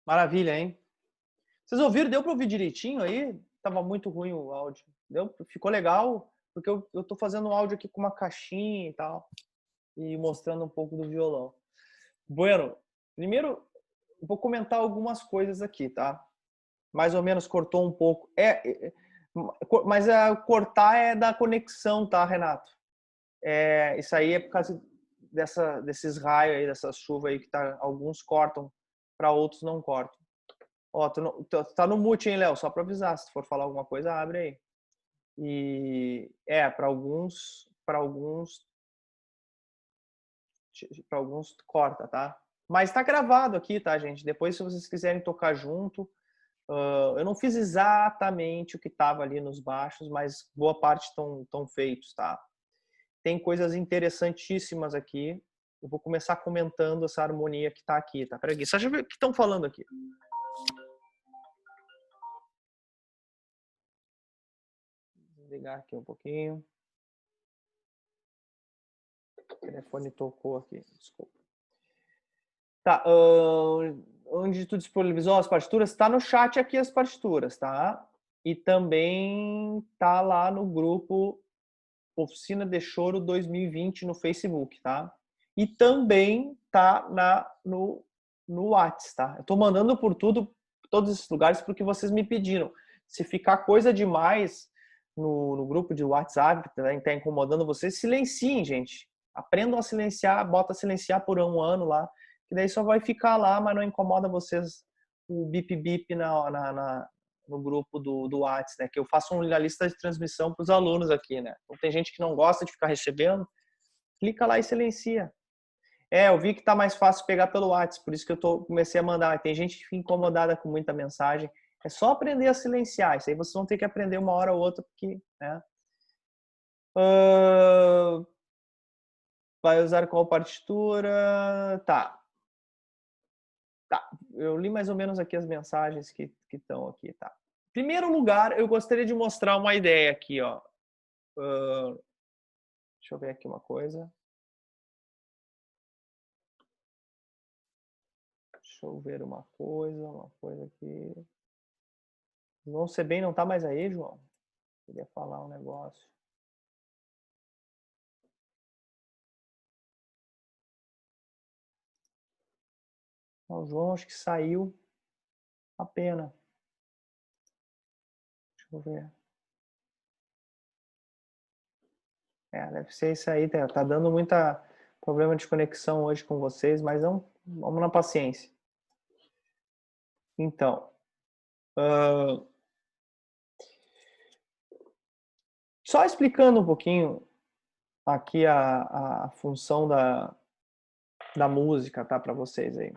Maravilha, hein? Vocês ouviram? Deu para ouvir direitinho aí? Tava muito ruim o áudio. Ficou legal, porque eu tô fazendo um áudio aqui com uma caixinha e tal, e mostrando um pouco do violão. Bueno, primeiro vou comentar algumas coisas aqui, tá? Mais ou menos cortou um pouco. Mas cortar é da conexão, tá, Renato? Isso aí é por causa desses raios aí, dessas chuvas aí que alguns cortam, para outros não cortam. Ó, tá no mute, hein, Léo? Só para avisar, se for falar alguma coisa, abre aí. E para alguns corta, tá? Mas tá gravado aqui, tá, gente? Depois, se vocês quiserem tocar junto, eu não fiz exatamente o que tava ali nos baixos, mas boa parte estão feitos, tá? Tem coisas interessantíssimas aqui. Eu vou começar comentando essa harmonia que tá aqui, tá? Peraí, só deixa eu ver o que estão falando aqui. Vou desligar aqui um pouquinho. O telefone tocou aqui, desculpa. Tá, onde tu disponibilizou as partituras? Tá no chat aqui as partituras, tá? E também tá lá no grupo Oficina de Choro 2020 no Facebook, tá? E também tá no WhatsApp, tá? Eu tô mandando por todos esses lugares porque vocês me pediram. Se ficar coisa demais no grupo de WhatsApp, que tá incomodando vocês, silenciem, gente. Aprendam a silenciar, bota silenciar por um ano lá, que daí só vai ficar lá, mas não incomoda vocês o bip-bip no grupo do WhatsApp, né? Que eu faço uma lista de transmissão para os alunos aqui, né? Então tem gente que não gosta de ficar recebendo, clica lá e silencia. Eu vi que tá mais fácil pegar pelo WhatsApp, por isso que eu comecei a mandar. Tem gente que fica incomodada com muita mensagem. É só aprender a silenciar. Isso aí vocês vão ter que aprender uma hora ou outra, porque, né? Vai usar qual partitura? Tá. Eu li mais ou menos aqui as mensagens que estão aqui, tá? Em primeiro lugar, eu gostaria de mostrar uma ideia aqui, ó. Deixa eu ver aqui uma coisa. Deixa eu ver uma coisa aqui. João Sebem não tá mais aí, João? Queria falar um negócio. O João acho que saiu. A pena. Deixa eu ver. Deve ser isso aí. Tá dando muita problema de conexão hoje com vocês, mas não, vamos na paciência. Então, só explicando um pouquinho aqui a função da música, tá, para vocês aí.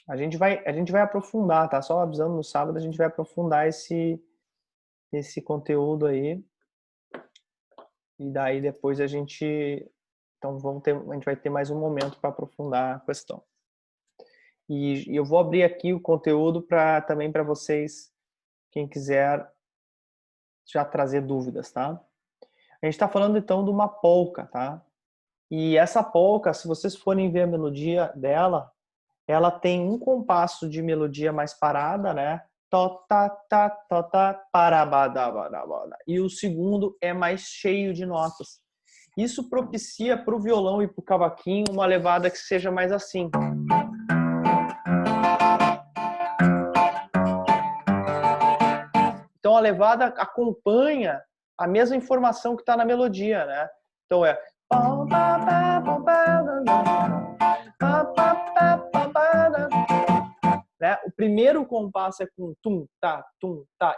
A gente vai aprofundar, tá? Só avisando, no sábado a gente vai aprofundar esse conteúdo aí. E daí depois a gente vai ter mais um momento para aprofundar a questão. E eu vou abrir aqui o conteúdo também para vocês, quem quiser já trazer dúvidas, tá? A gente está falando então de uma polca, tá? E essa polca, se vocês forem ver a melodia dela, ela tem um compasso de melodia mais parada, né? Parabadabadabada. E o segundo é mais cheio de notas. Isso propicia para o violão e para o cavaquinho uma levada que seja mais assim. Então a levada acompanha a mesma informação que está na melodia, né? Então é né? O primeiro compasso é com tum, tá,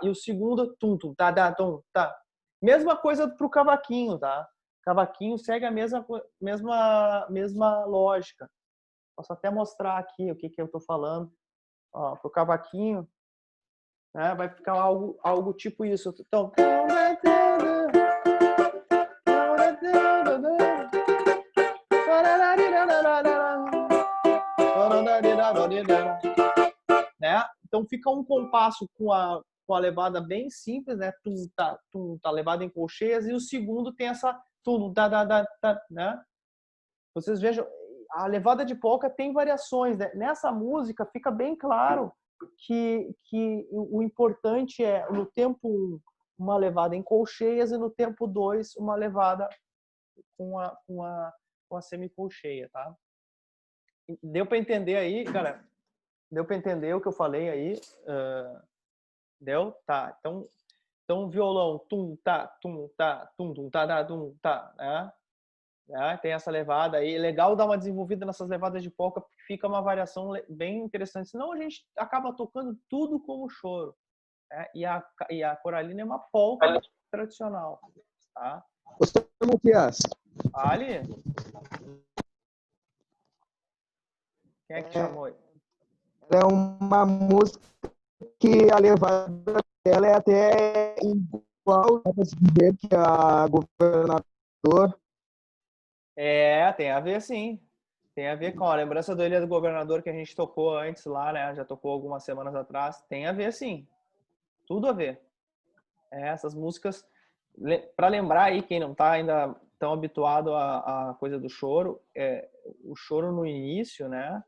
e o segundo tum, tá, tum, tá. Mesma coisa para o cavaquinho, tá? Cavaquinho segue a mesma lógica. Posso até mostrar aqui o que eu estou falando. Para o cavaquinho, né? Vai ficar algo tipo isso. Então, né? Então fica um compasso com a levada bem simples, né? Tum, tá, levada em colcheias, e o segundo tem essa tum, né? Vocês vejam, a levada de polca tem variações, né? Nessa música fica bem claro que o importante é, no tempo 1, uma levada em colcheias, e no tempo 2, uma levada com a semicolcheia, tá? Deu para entender aí, cara? Deu para entender o que eu falei aí? Deu? Tá. Então violão, tum, tá, tum, tá, tum, tá, né? Tem essa levada aí. É legal dar uma desenvolvida nessas levadas de polca, porque fica uma variação bem interessante. Senão a gente acaba tocando tudo como choro, né? E a coralina é uma polca tradicional, tá? Matias, Ali? Quem é que chamou aí? é uma música que a levada dela é até igual, dá pra se dizer que a Governador. Tem a ver sim. Tem a ver com a lembrança do Ilha do Governador que a gente tocou antes lá, né? Já tocou algumas semanas atrás. Tem a ver sim. Tudo a ver. Essas músicas, para lembrar aí quem não tá ainda tão habituado à coisa do choro, o choro no início, né?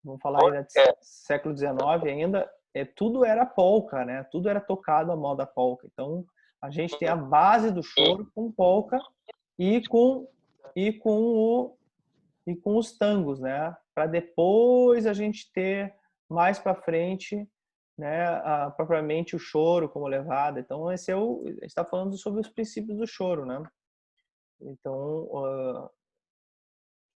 Vamos falar ainda de século XIX ainda, tudo era polca, né? Tudo era tocado à moda polca. Então, a gente tem a base do choro com polca e com os tangos, né? Para depois a gente ter mais para frente, né? Propriamente o choro como levada. Então, a gente está falando sobre os princípios do choro, né? Então,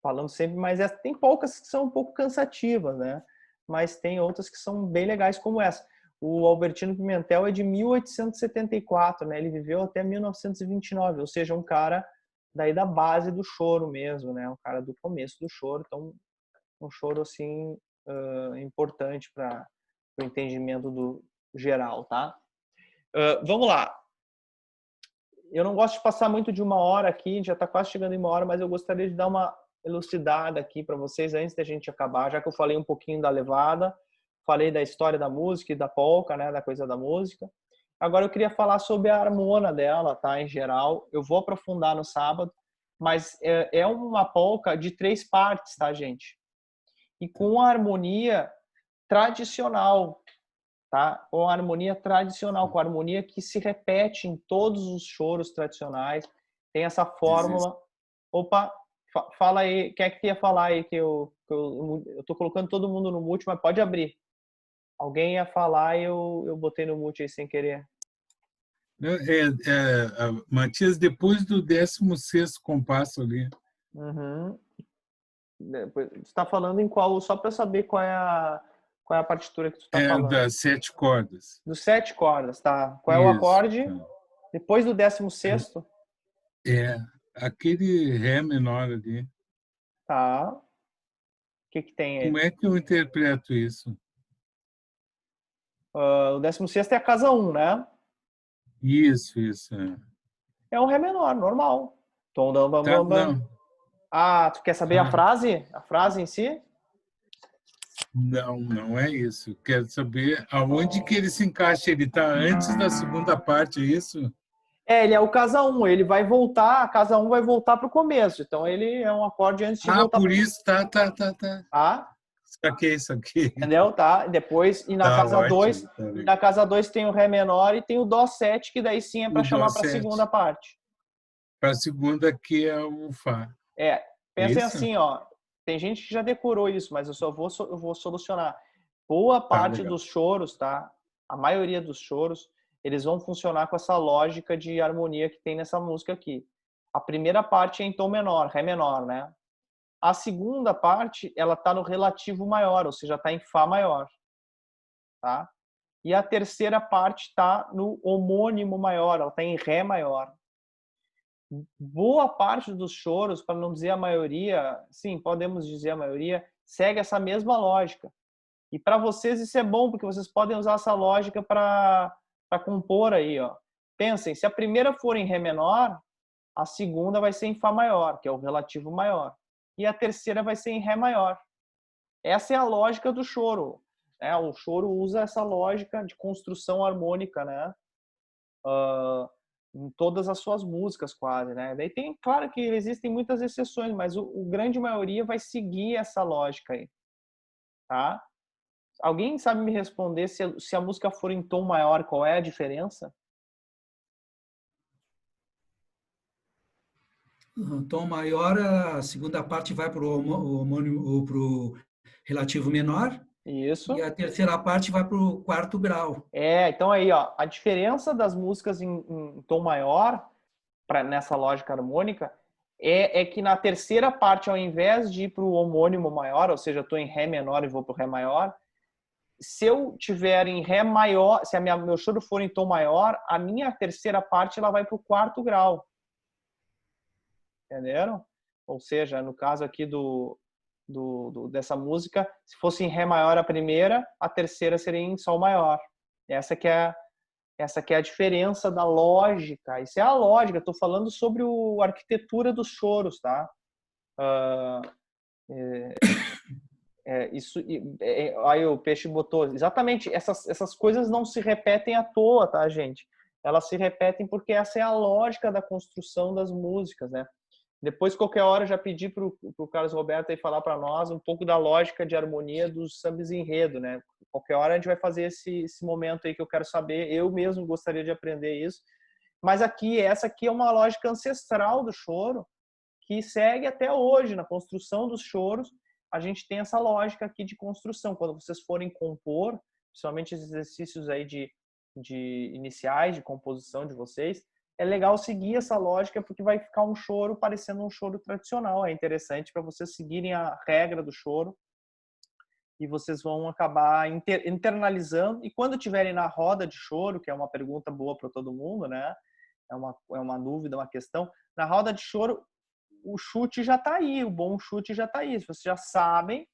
falando sempre, mas tem polcas que são um pouco cansativas, né? Mas tem outras que são bem legais como essa. O Albertino Pimentel é de 1874, né? Ele viveu até 1929, ou seja, um cara daí da base do choro mesmo, né? Um cara do começo do choro, então um choro assim importante para o entendimento do geral, tá? Vamos lá. Eu não gosto de passar muito de 1 hora aqui, já está quase chegando em 1 hora, mas eu gostaria de dar uma elucidada aqui para vocês antes da gente acabar, já que eu falei um pouquinho da levada, falei da história da música e da polca, né, da coisa da música. Agora eu queria falar sobre a harmona dela, tá, em geral. Eu vou aprofundar no sábado, mas é uma polca de 3 partes, tá, gente? E com a harmonia tradicional, tá? Com a harmonia tradicional, com a harmonia que se repete em todos os choros tradicionais. Tem essa fórmula. Opa, fala aí, quem é que ia falar aí que eu tô colocando todo mundo no mute, mas pode abrir. Alguém ia falar e eu botei no mute aí sem querer. Matias, depois do 16º compasso ali. Uhum. Você está falando em qual? Só para saber qual é a partitura que tu está falando. Das 7 cordas. Dos 7 cordas, tá? Qual é o acorde? Tá. Depois do 16º? Aquele Ré menor ali. Tá. O que tem aí? Como é que eu interpreto isso? O 16º é a casa 1, né? Isso. É um Ré menor, normal. Tom, dam, bam, Tá, bam, bam. não. Ah, tu quer saber a frase? A frase em si? Não é isso. Quero saber aonde que ele se encaixa. Ele está antes da segunda parte, é isso? Ele é o casa 1. Ele vai voltar, a casa 1 vai voltar para o começo. Então, ele é um acorde antes de voltar. Por isso, tá. Tá? Saquei. Entendeu? Tá? Depois, e na casa 2, na casa 2 tem o Ré menor e tem o Dó 7, que daí sim é para chamar para a segunda parte. Para a segunda, que é o Fá. Pensem assim, ó. Tem gente que já decorou isso, mas eu vou solucionar. Boa parte dos choros, tá? A maioria dos choros, eles vão funcionar com essa lógica de harmonia que tem nessa música aqui. A primeira parte é em tom menor, Ré menor, né? A segunda parte, ela tá no relativo maior, ou seja, tá em Fá maior, tá? E a terceira parte tá no homônimo maior, ela tá em Ré maior. Boa parte dos choros, para não dizer a maioria, sim, podemos dizer a maioria, segue essa mesma lógica. E para vocês isso é bom, porque vocês podem usar essa lógica para compor aí, ó. Pensem, se a primeira for em Ré menor, a segunda vai ser em Fá maior, que é o relativo maior. E a terceira vai ser em Ré maior. Essa é a lógica do choro, né? O choro usa essa lógica de construção harmônica, né? Em todas as suas músicas quase, né? Daí tem, claro que existem muitas exceções, mas o grande maioria vai seguir essa lógica aí, tá? Alguém sabe me responder se a música for em tom maior, qual é a diferença? Tom maior, a segunda parte vai para o homônimo ou para o relativo menor, Isso. e a terceira parte vai para o quarto grau. Então aí, ó, a diferença das músicas em tom maior, nessa lógica harmônica, é que na terceira parte, ao invés de ir para o homônimo maior, ou seja, eu estou em Ré menor e vou para o Ré maior, se eu tiver em Ré maior, se meu choro for em tom maior, a minha terceira parte ela vai para o quarto grau. Entenderam? Ou seja, no caso aqui dessa música, se fosse em Ré maior a primeira, a terceira seria em Sol maior. Essa que é a diferença da lógica. Isso é a lógica. Estou falando sobre a arquitetura dos choros, tá? Aí o Peixe botou. Exatamente. Essas coisas não se repetem à toa, tá, gente? Elas se repetem porque essa é a lógica da construção das músicas, né? Depois, qualquer hora, eu já pedi para o Carlos Roberto aí falar para nós um pouco da lógica de harmonia dos sambas enredo, né? Qualquer hora a gente vai fazer esse momento aí que eu quero saber. Eu mesmo gostaria de aprender isso. Mas essa aqui é uma lógica ancestral do choro que segue até hoje. Na construção dos choros, a gente tem essa lógica aqui de construção. Quando vocês forem compor, principalmente esses exercícios aí de iniciais, de composição de vocês, é legal seguir essa lógica porque vai ficar um choro parecendo um choro tradicional. É interessante para vocês seguirem a regra do choro e vocês vão acabar internalizando. E quando estiverem na roda de choro, que é uma pergunta boa para todo mundo, né? É uma dúvida, uma questão. Na roda de choro, o chute já está aí, o bom chute já está aí. Vocês já sabem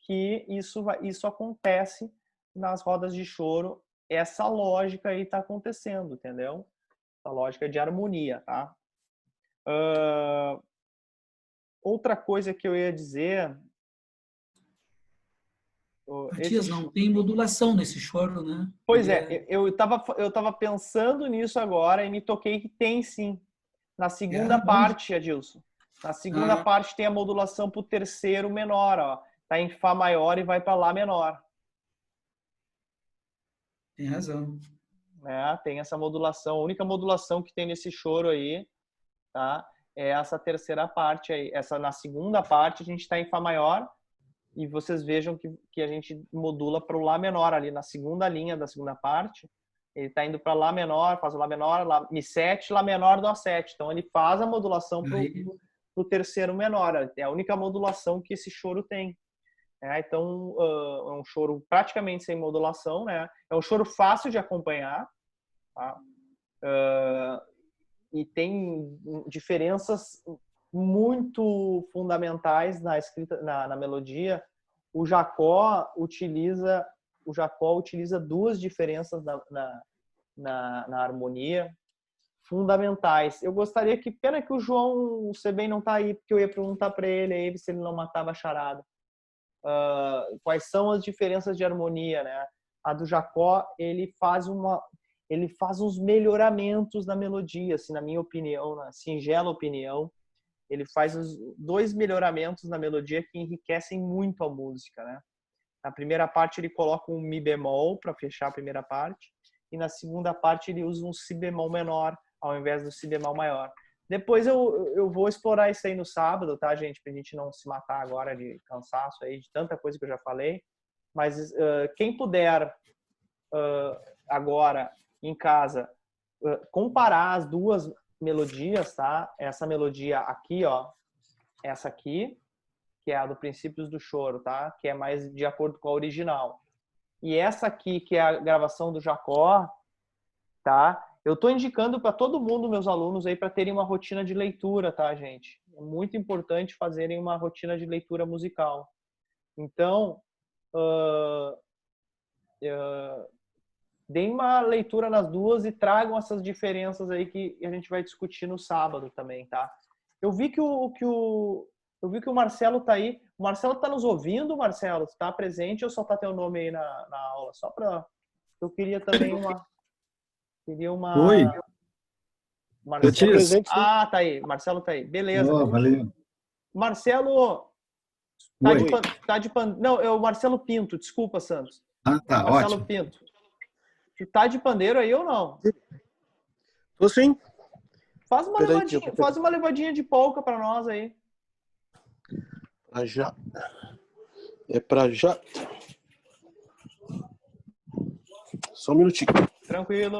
que isso acontece nas rodas de choro. Essa lógica aí está acontecendo, entendeu? A lógica de harmonia, tá? Outra coisa que eu ia dizer... Matias, não tem modulação nesse choro, né? Pois eu tava pensando nisso agora e me toquei que tem sim. Na segunda parte, Adilson. Na segunda parte tem a modulação para o terceiro menor, ó. Tá em Fá maior e vai para Lá menor. Tem razão. Tem essa modulação. A única modulação que tem nesse choro aí, tá? É essa terceira parte aí. Na segunda parte a gente está em Fá maior e vocês vejam que a gente modula para o Lá menor ali na segunda linha da segunda parte. Ele está indo para Lá menor, faz o Lá menor, Mi7, Lá menor, Dó 7. Então ele faz a modulação para o terceiro menor. É a única modulação que esse choro tem. Então é um choro praticamente sem modulação, né? É um choro fácil de acompanhar, tá? E tem diferenças muito fundamentais na escrita, na melodia. O Jacó utiliza duas diferenças na harmonia fundamentais. Eu gostaria pena que o João Sebem não está aí, porque eu ia perguntar para ele aí se ele não matava a charada. Quais são as diferenças de harmonia, né? A do Jacó, ele faz uns melhoramentos na melodia, assim, na minha opinião, na singela opinião. Ele faz os dois melhoramentos na melodia que enriquecem muito a música, né? Na primeira parte ele coloca um Mi bemol para fechar a primeira parte e na segunda parte ele usa um Si bemol menor ao invés do Si bemol maior. Depois eu vou explorar isso aí no sábado, tá, gente? Pra gente não se matar agora de cansaço aí, de tanta coisa que eu já falei. Mas quem puder agora em casa comparar as duas melodias, tá? Essa melodia aqui, ó, essa aqui, que é a do Princípios do Choro, tá? Que é mais de acordo com a original. E essa aqui, que é a gravação do Jacó, tá? Eu tô indicando para todo mundo, meus alunos aí, para terem uma rotina de leitura, tá, gente? É muito importante fazerem uma rotina de leitura musical. Então, deem uma leitura nas duas e tragam essas diferenças aí que a gente vai discutir no sábado também, tá? Eu vi que o Marcelo tá aí. O Marcelo tá nos ouvindo, Marcelo? Tá presente ou só tá teu nome aí na aula? Só para... Eu queria também uma... Oi. Marcelo... tá aí. Marcelo tá aí. Beleza. Valeu. Marcelo, Não, é o Marcelo Pinto, desculpa, Santos. Ah, tá, Marcelo ótimo. Pinto. Tu tá de pandeiro aí ou não? Tô sim. Faz uma levadinha de polca pra nós aí. Pra já. É pra já. Só um minutinho. Tranquilo.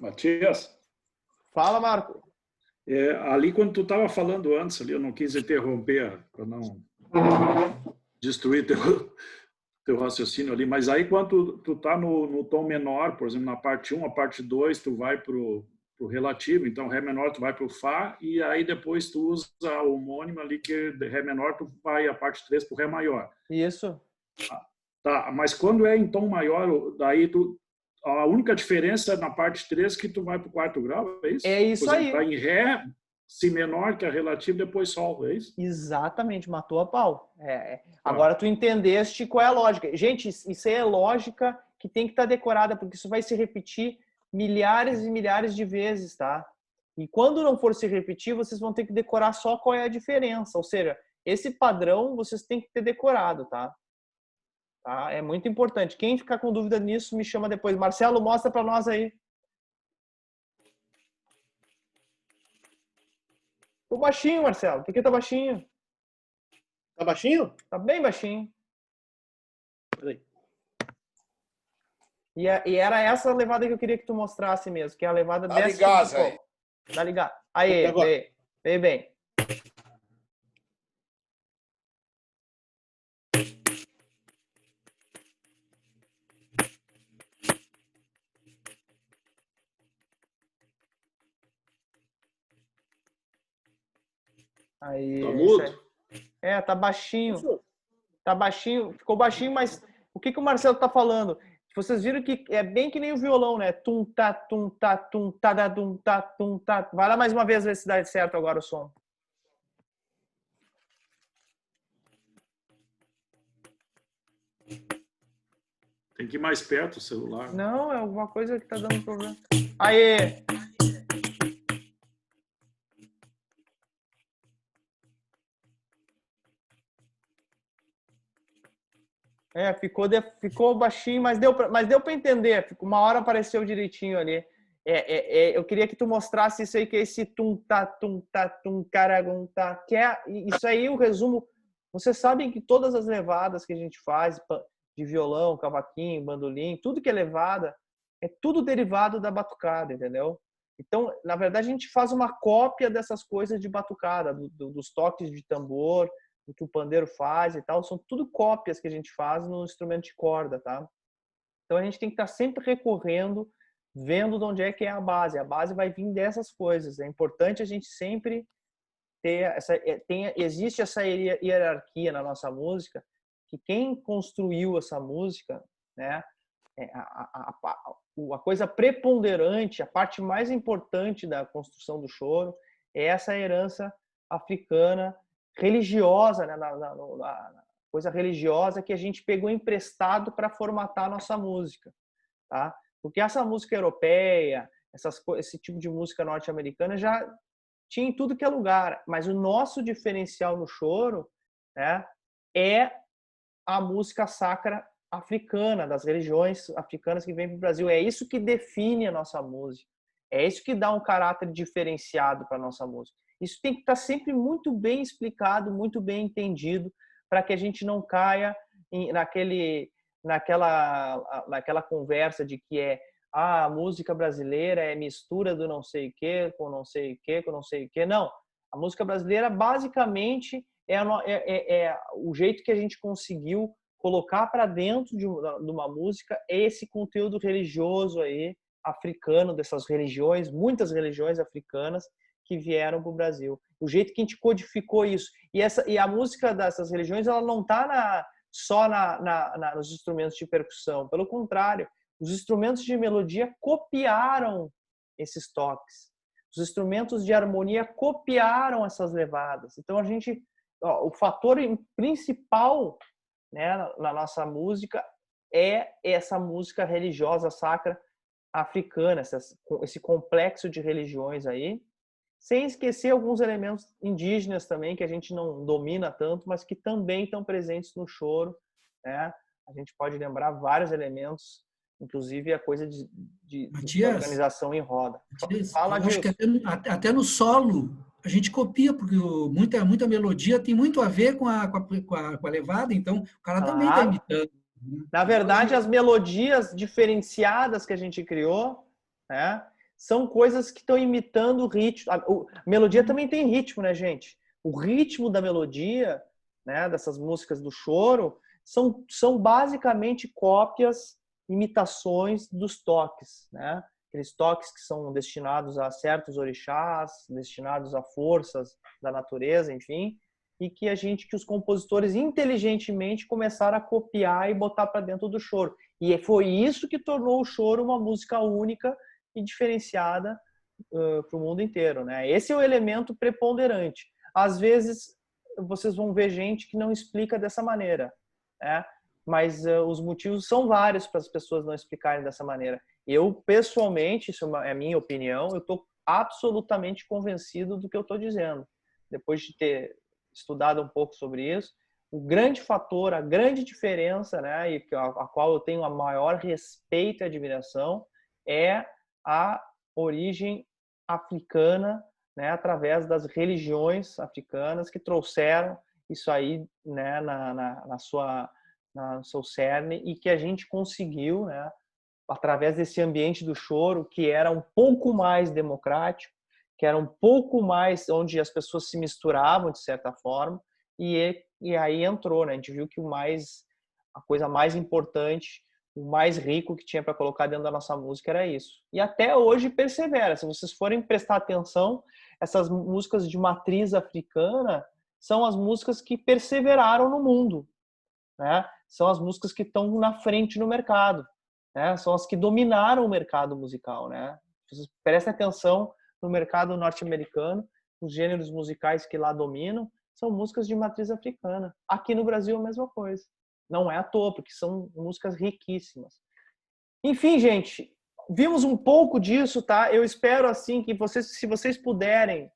Matias? Fala, Marco. Ali, quando tu estava falando antes, ali, eu não quis interromper para não destruir teu raciocínio ali, mas aí quando tu tá no tom menor, por exemplo, na parte 1, a parte 2, tu vai pro relativo, então Ré menor tu vai pro Fá, e aí depois tu usa o homônimo ali, que Ré menor tu vai a parte 3 pro Ré maior. Isso. Tá, mas quando é em tom maior, daí a única diferença é na parte 3 que tu vai pro quarto grau, é isso? É isso aí. Tá em Ré, Si menor, que é relativo, depois Sol, é isso? Exatamente, matou a pau. Agora tu entendeste qual é a lógica. Gente, isso aí é lógica que tem que estar decorada, porque isso vai se repetir milhares e milhares de vezes, tá? E quando não for se repetir, vocês vão ter que decorar só qual é a diferença. Ou seja, esse padrão vocês têm que ter decorado, tá? É muito importante. Quem ficar com dúvida nisso, me chama depois. Marcelo, mostra para nós aí. Tô baixinho, Marcelo. Por que tá baixinho? Tá baixinho? Tá bem baixinho. Peraí. E era essa a levada que eu queria que tu mostrasse mesmo, que é a levada Dá-lhe dessa. gás aí. Dá ligar. Aí, veio bem. Aí, tá mudo? Tá baixinho. Tá baixinho, ficou baixinho, mas o que o Marcelo tá falando? Vocês viram que é bem que nem o violão, né? Tum, tá, tum, tá, tum, tá, da, tum, tá, tum, tá. Vai lá mais uma vez ver se dá certo agora o som. Tem que ir mais perto o celular. Não, é alguma coisa que tá dando problema. Aê! Ficou baixinho, mas deu para entender. Uma hora apareceu direitinho ali. Eu queria que tu mostrasse isso aí, que é esse tum, caragum, tá. Que é isso aí, o resumo. Vocês sabem que todas as levadas que a gente faz, de violão, cavaquinho, bandolim, tudo que é levada, é tudo derivado da batucada, entendeu? Então, na verdade, a gente faz uma cópia dessas coisas de batucada, dos toques de tambor, o que o pandeiro faz e tal, são tudo cópias que a gente faz no instrumento de corda, tá? Então a gente tem que estar sempre recorrendo, vendo de onde é que é a base. A base vai vir dessas coisas. É importante a gente sempre ter existe essa hierarquia na nossa música, que quem construiu essa música, né, a coisa preponderante, a parte mais importante da construção do choro é essa herança africana religiosa, né, coisa religiosa que a gente pegou emprestado para formatar a nossa música, tá? Porque essa música europeia, esse tipo de música norte-americana já tinha em tudo que é lugar, mas o nosso diferencial no choro, né, é a música sacra africana, das religiões africanas que vêm para o Brasil. É isso que define a nossa música, é isso que dá um caráter diferenciado para a nossa música. Isso tem que estar sempre muito bem explicado, muito bem entendido, para que a gente não caia naquela conversa de que a música brasileira é mistura do não sei o que com não sei o que com não sei o que. Não, a música brasileira basicamente é o jeito que a gente conseguiu colocar para dentro de uma música esse conteúdo religioso aí, africano, dessas religiões, muitas religiões africanas, que vieram para o Brasil. O jeito que a gente codificou isso. E a música dessas religiões, ela não está só nos instrumentos de percussão. Pelo contrário, os instrumentos de melodia copiaram esses toques. Os instrumentos de harmonia copiaram essas levadas. Então, o fator principal, né, na nossa música é essa música religiosa, sacra, africana, esse complexo de religiões aí, sem esquecer alguns elementos indígenas também, que a gente não domina tanto, mas que também estão presentes no choro, né? A gente pode lembrar vários elementos, inclusive a coisa de organização em roda. Matias, Fala, eu acho que até no solo a gente copia, porque muita melodia tem muito a ver com a levada, então o cara também está imitando. Na verdade, as melodias diferenciadas que a gente criou, né, são coisas que estão imitando o ritmo. A melodia também tem ritmo, né, gente? O ritmo da melodia, né, dessas músicas do choro, são basicamente cópias, imitações dos toques, né? Aqueles toques que são destinados a certos orixás, destinados a forças da natureza, enfim, e que os compositores inteligentemente começaram a copiar e botar para dentro do choro. E foi isso que tornou o choro uma música única e diferenciada para o mundo inteiro, né? Esse é o elemento preponderante. Às vezes vocês vão ver gente que não explica dessa maneira, né? Mas os motivos são vários para as pessoas não explicarem dessa maneira. Eu, pessoalmente, isso é a minha opinião, eu estou absolutamente convencido do que eu estou dizendo. Depois de ter estudado um pouco sobre isso, o grande fator, a grande diferença, né, e a qual eu tenho a maior respeito e admiração, é a origem africana, né, através das religiões africanas que trouxeram isso aí, né, no seu cerne, e que a gente conseguiu, né, através desse ambiente do choro, que era um pouco mais democrático, que era um pouco mais onde as pessoas se misturavam de certa forma, e aí entrou, né? A gente viu que a coisa mais importante, o mais rico que tinha para colocar dentro da nossa música era isso. E até hoje persevera. Se vocês forem prestar atenção, essas músicas de matriz africana são as músicas que perseveraram no mundo, né? São as músicas que estão na frente no mercado, né? São as que dominaram o mercado musical, né? Vocês prestem atenção no mercado norte-americano, os gêneros musicais que lá dominam são músicas de matriz africana. Aqui no Brasil a mesma coisa. Não é à toa, porque são músicas riquíssimas. Enfim, gente, vimos um pouco disso, tá? Eu espero, assim, que vocês, se vocês puderem,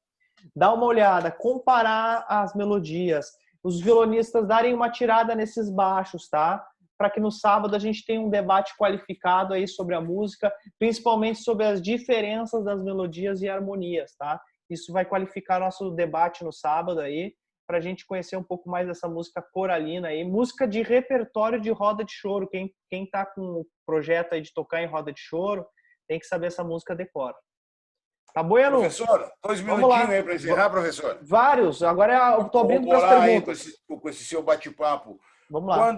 dar uma olhada, comparar as melodias, os violonistas darem uma tirada nesses baixos, tá? Para que no sábado a gente tenha um debate qualificado aí sobre a música, principalmente sobre as diferenças das melodias e harmonias, tá? Isso vai qualificar nosso debate no sábado aí, para a gente conhecer um pouco mais dessa música coralina aí, música de repertório de roda de choro. Quem tá com o projeto aí de tocar em roda de choro, tem que saber essa música decora. Tá bom, Yanu? Professor, 2 minutinhos aí para encerrar, professor. Vários. Agora eu estou abrindo para as perguntas. Com esse seu bate-papo. Vamos lá.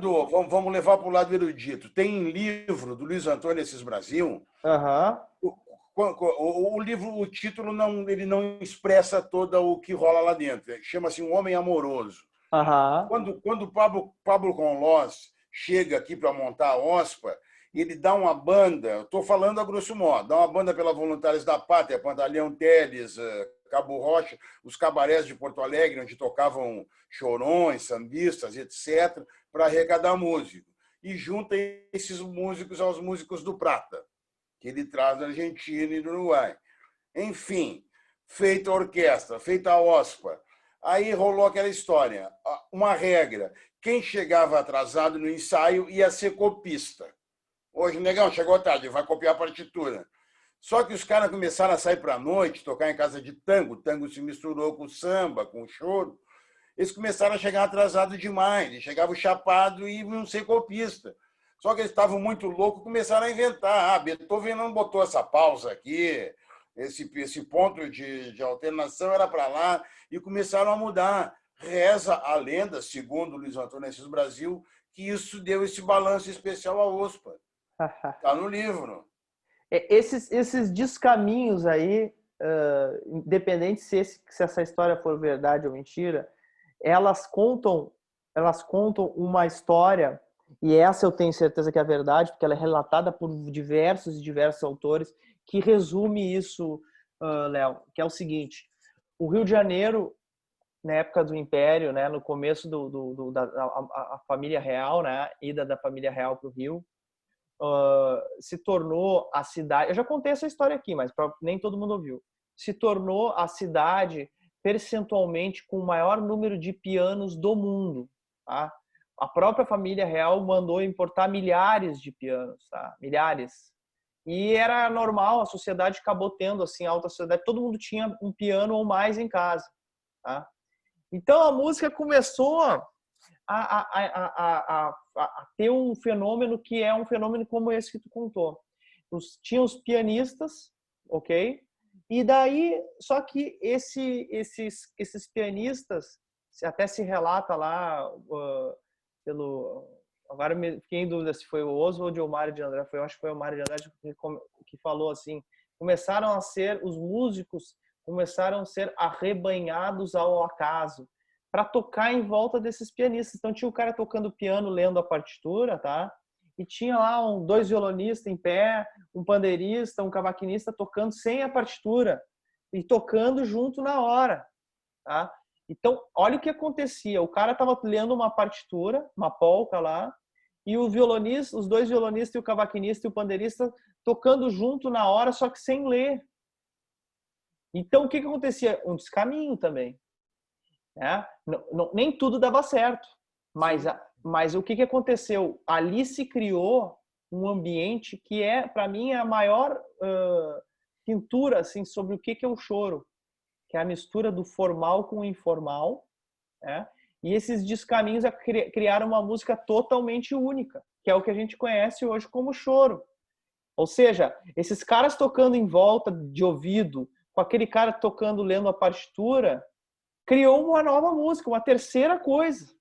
Vamos levar para o lado erudito. Tem livro do Luiz Antônio Assis Brasil. O livro, o título, ele não expressa todo o que rola lá dentro. Chama-se Um Homem Amoroso. Quando Pablo Conlós chega aqui para montar a OSPA, ele dá uma banda, estou falando a grosso modo, dá uma banda pela Voluntários da Pátria, Pantaleão Teles, Cabo Rocha, os cabarés de Porto Alegre, onde tocavam chorões, sambistas, etc., para arrecadar músico. E junta esses músicos aos músicos do Prata, que ele traz da Argentina e do Uruguai. Enfim, feita a orquestra, feita a OSPA, aí rolou aquela história, uma regra, quem chegava atrasado no ensaio ia ser copista. Hoje, negão, chegou tarde, vai copiar a partitura. Só que os caras começaram a sair para a noite, tocar em casa de tango, o tango se misturou com o samba, com o choro, eles começaram a chegar atrasados demais, eles chegavam chapados e iam ser copista. Só que eles estavam muito loucos, começaram a inventar. Beethoven não botou essa pausa aqui, esse ponto de alternação era para lá, e começaram a mudar. Reza a lenda, segundo Luiz Antônio Assis Brasil, que isso deu esse balanço especial à OSPA. Está no livro. Esses descaminhos aí, independente se essa história for verdade ou mentira, elas contam uma história, e essa eu tenho certeza que é a verdade, porque ela é relatada por diversos autores, que resume isso, Léo, que é o seguinte: o Rio de Janeiro, na época do Império, né, no começo da família real, né, ida da família real para o Rio, se tornou a cidade... Eu já contei essa história aqui, mas nem todo mundo ouviu. Se tornou a cidade percentualmente com o maior número de pianos do mundo. Tá? A própria família real mandou importar milhares de pianos, tá? Milhares. E era normal, a sociedade acabou tendo, assim, a alta sociedade, todo mundo tinha um piano ou mais em casa. Tá? Então a música começou a ter um fenômeno que é um fenômeno como esse que tu contou. Tinha os pianistas, ok? E daí, só que esses pianistas, até se relata lá agora me fiquei em dúvida se foi o Oswald ou o Mário de Andrade, eu acho que foi o Mário de Andrade que falou assim, os músicos começaram a ser arrebanhados ao acaso para tocar em volta desses pianistas. Então tinha o cara tocando piano, lendo a partitura, tá? E tinha lá dois violonistas em pé, um pandeirista, um cavaquinista tocando sem a partitura e tocando junto na hora, tá? Então, olha o que acontecia. O cara estava lendo uma partitura, uma polca lá, e o violonista, os dois violonistas, o cavaquinista e o pandeirista tocando junto na hora, só que sem ler. Então, o que acontecia? Um descaminho também. Né? Nem tudo dava certo. Mas o que aconteceu? Ali se criou um ambiente que para mim, a maior pintura assim, sobre o que é o choro, que é a mistura do formal com o informal, né? E esses descaminhos criaram uma música totalmente única, que é o que a gente conhece hoje como choro. Ou seja, esses caras tocando em volta de ouvido, com aquele cara tocando, lendo a partitura, criou uma nova música, uma terceira coisa.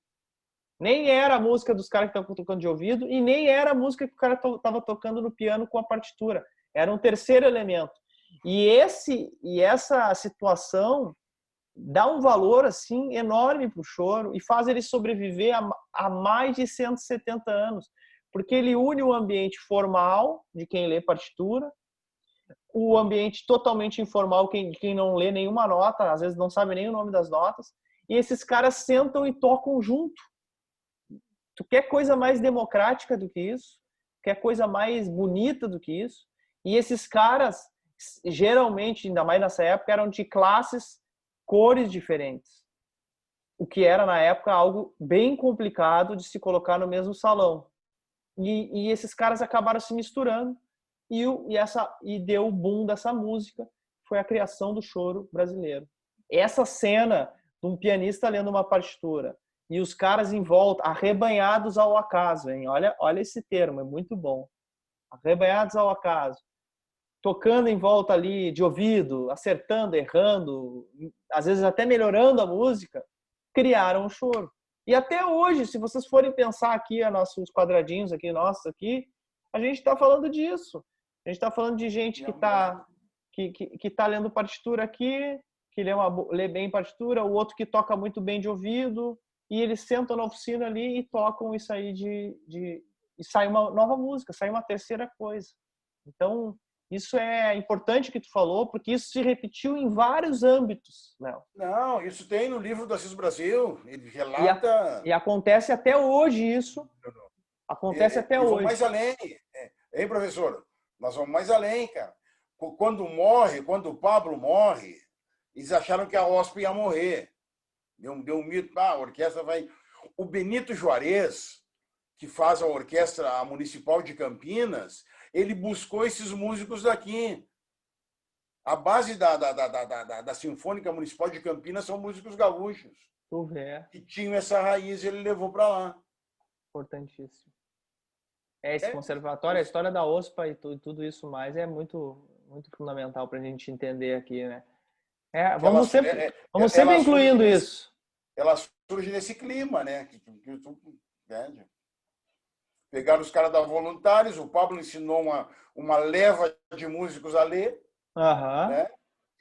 Nem era a música dos caras que estavam tocando de ouvido e nem era a música que o cara estava tocando no piano com a partitura. Era um terceiro elemento. E essa situação dá um valor assim enorme para o choro e faz ele sobreviver a mais de 170 anos, porque ele une o ambiente formal de quem lê partitura, o ambiente totalmente informal, quem não lê nenhuma nota, às vezes não sabe nem o nome das notas, e esses caras sentam e tocam junto. Tu quer coisa mais democrática do que isso? Quer coisa mais bonita do que isso? E esses caras, geralmente, ainda mais nessa época, eram de cores diferentes. O que era, na época, algo bem complicado de se colocar no mesmo salão. E esses caras acabaram se misturando e deu o boom dessa música. Foi a criação do choro brasileiro. Essa cena de um pianista lendo uma partitura e os caras em volta, arrebanhados ao acaso, hein? Olha esse termo, é muito bom. Arrebanhados ao acaso. Tocando em volta ali de ouvido, acertando, errando, às vezes até melhorando a música, criaram o choro. E até hoje, se vocês forem pensar aqui, nossos quadradinhos aqui, nossos aqui, a gente está falando disso. A gente está falando de gente que tá lendo partitura aqui, que lê bem partitura, o outro que toca muito bem de ouvido, e eles sentam na oficina ali e tocam isso aí e sai uma nova música, sai uma terceira coisa. Então, isso é importante que tu falou, porque isso se repetiu em vários âmbitos, Léo. Não, isso tem no livro do Assis Brasil. Ele relata... E acontece até hoje isso. Acontece até hoje. Vamos mais além. Hein, professor? Nós vamos mais além, cara. Quando o Pablo morre, eles acharam que a OSP ia morrer. Deu um mito. A orquestra vai... O Benito Juarez, que faz a Orquestra Municipal de Campinas, ele buscou esses músicos daqui. A base da Sinfônica Municipal de Campinas são músicos gaúchos. Que tinham essa raiz e ele levou para lá. Importantíssimo. Esse conservatório, a história da OSPA e tudo isso mais é muito, muito fundamental para a gente entender aqui, né? Vamos sempre incluindo isso. Ela surge nesse clima, né? Pegaram os caras da Voluntários, o Pablo ensinou uma leva de músicos a ler, né?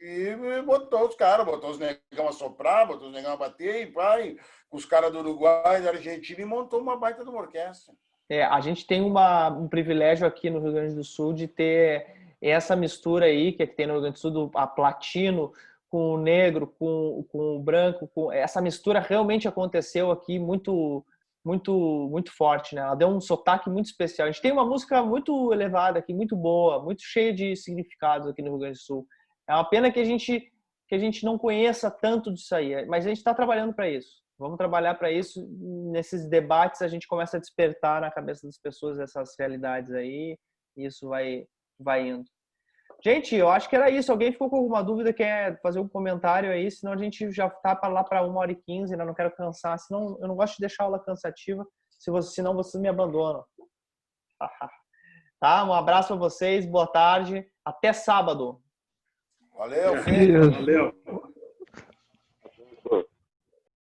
E botou os caras, botou os negão a soprar, botou os negão a bater, e vai, com os caras do Uruguai, da Argentina, e montou uma baita de uma orquestra. A gente tem um privilégio aqui no Rio Grande do Sul de ter essa mistura aí, que tem no Rio Grande do Sul, a platino com o negro, com o branco, essa mistura realmente aconteceu aqui muito muito forte, né? Ela deu um sotaque muito especial. A gente tem uma música muito elevada aqui, muito boa, muito cheia de significados aqui no Rio Grande do Sul. É uma pena que a gente não conheça tanto disso aí, mas a gente está trabalhando para isso. Vamos trabalhar para isso. Nesses debates a gente começa a despertar na cabeça das pessoas essas realidades aí, e isso vai indo. Gente, eu acho que era isso. Alguém ficou com alguma dúvida, quer fazer um comentário aí? Senão a gente já tá para lá para 1h15, ainda não quero cansar. Senão eu não gosto de deixar a aula cansativa, senão vocês me abandonam. Tá? Um abraço para vocês, boa tarde, até sábado. Valeu, Matias. Valeu.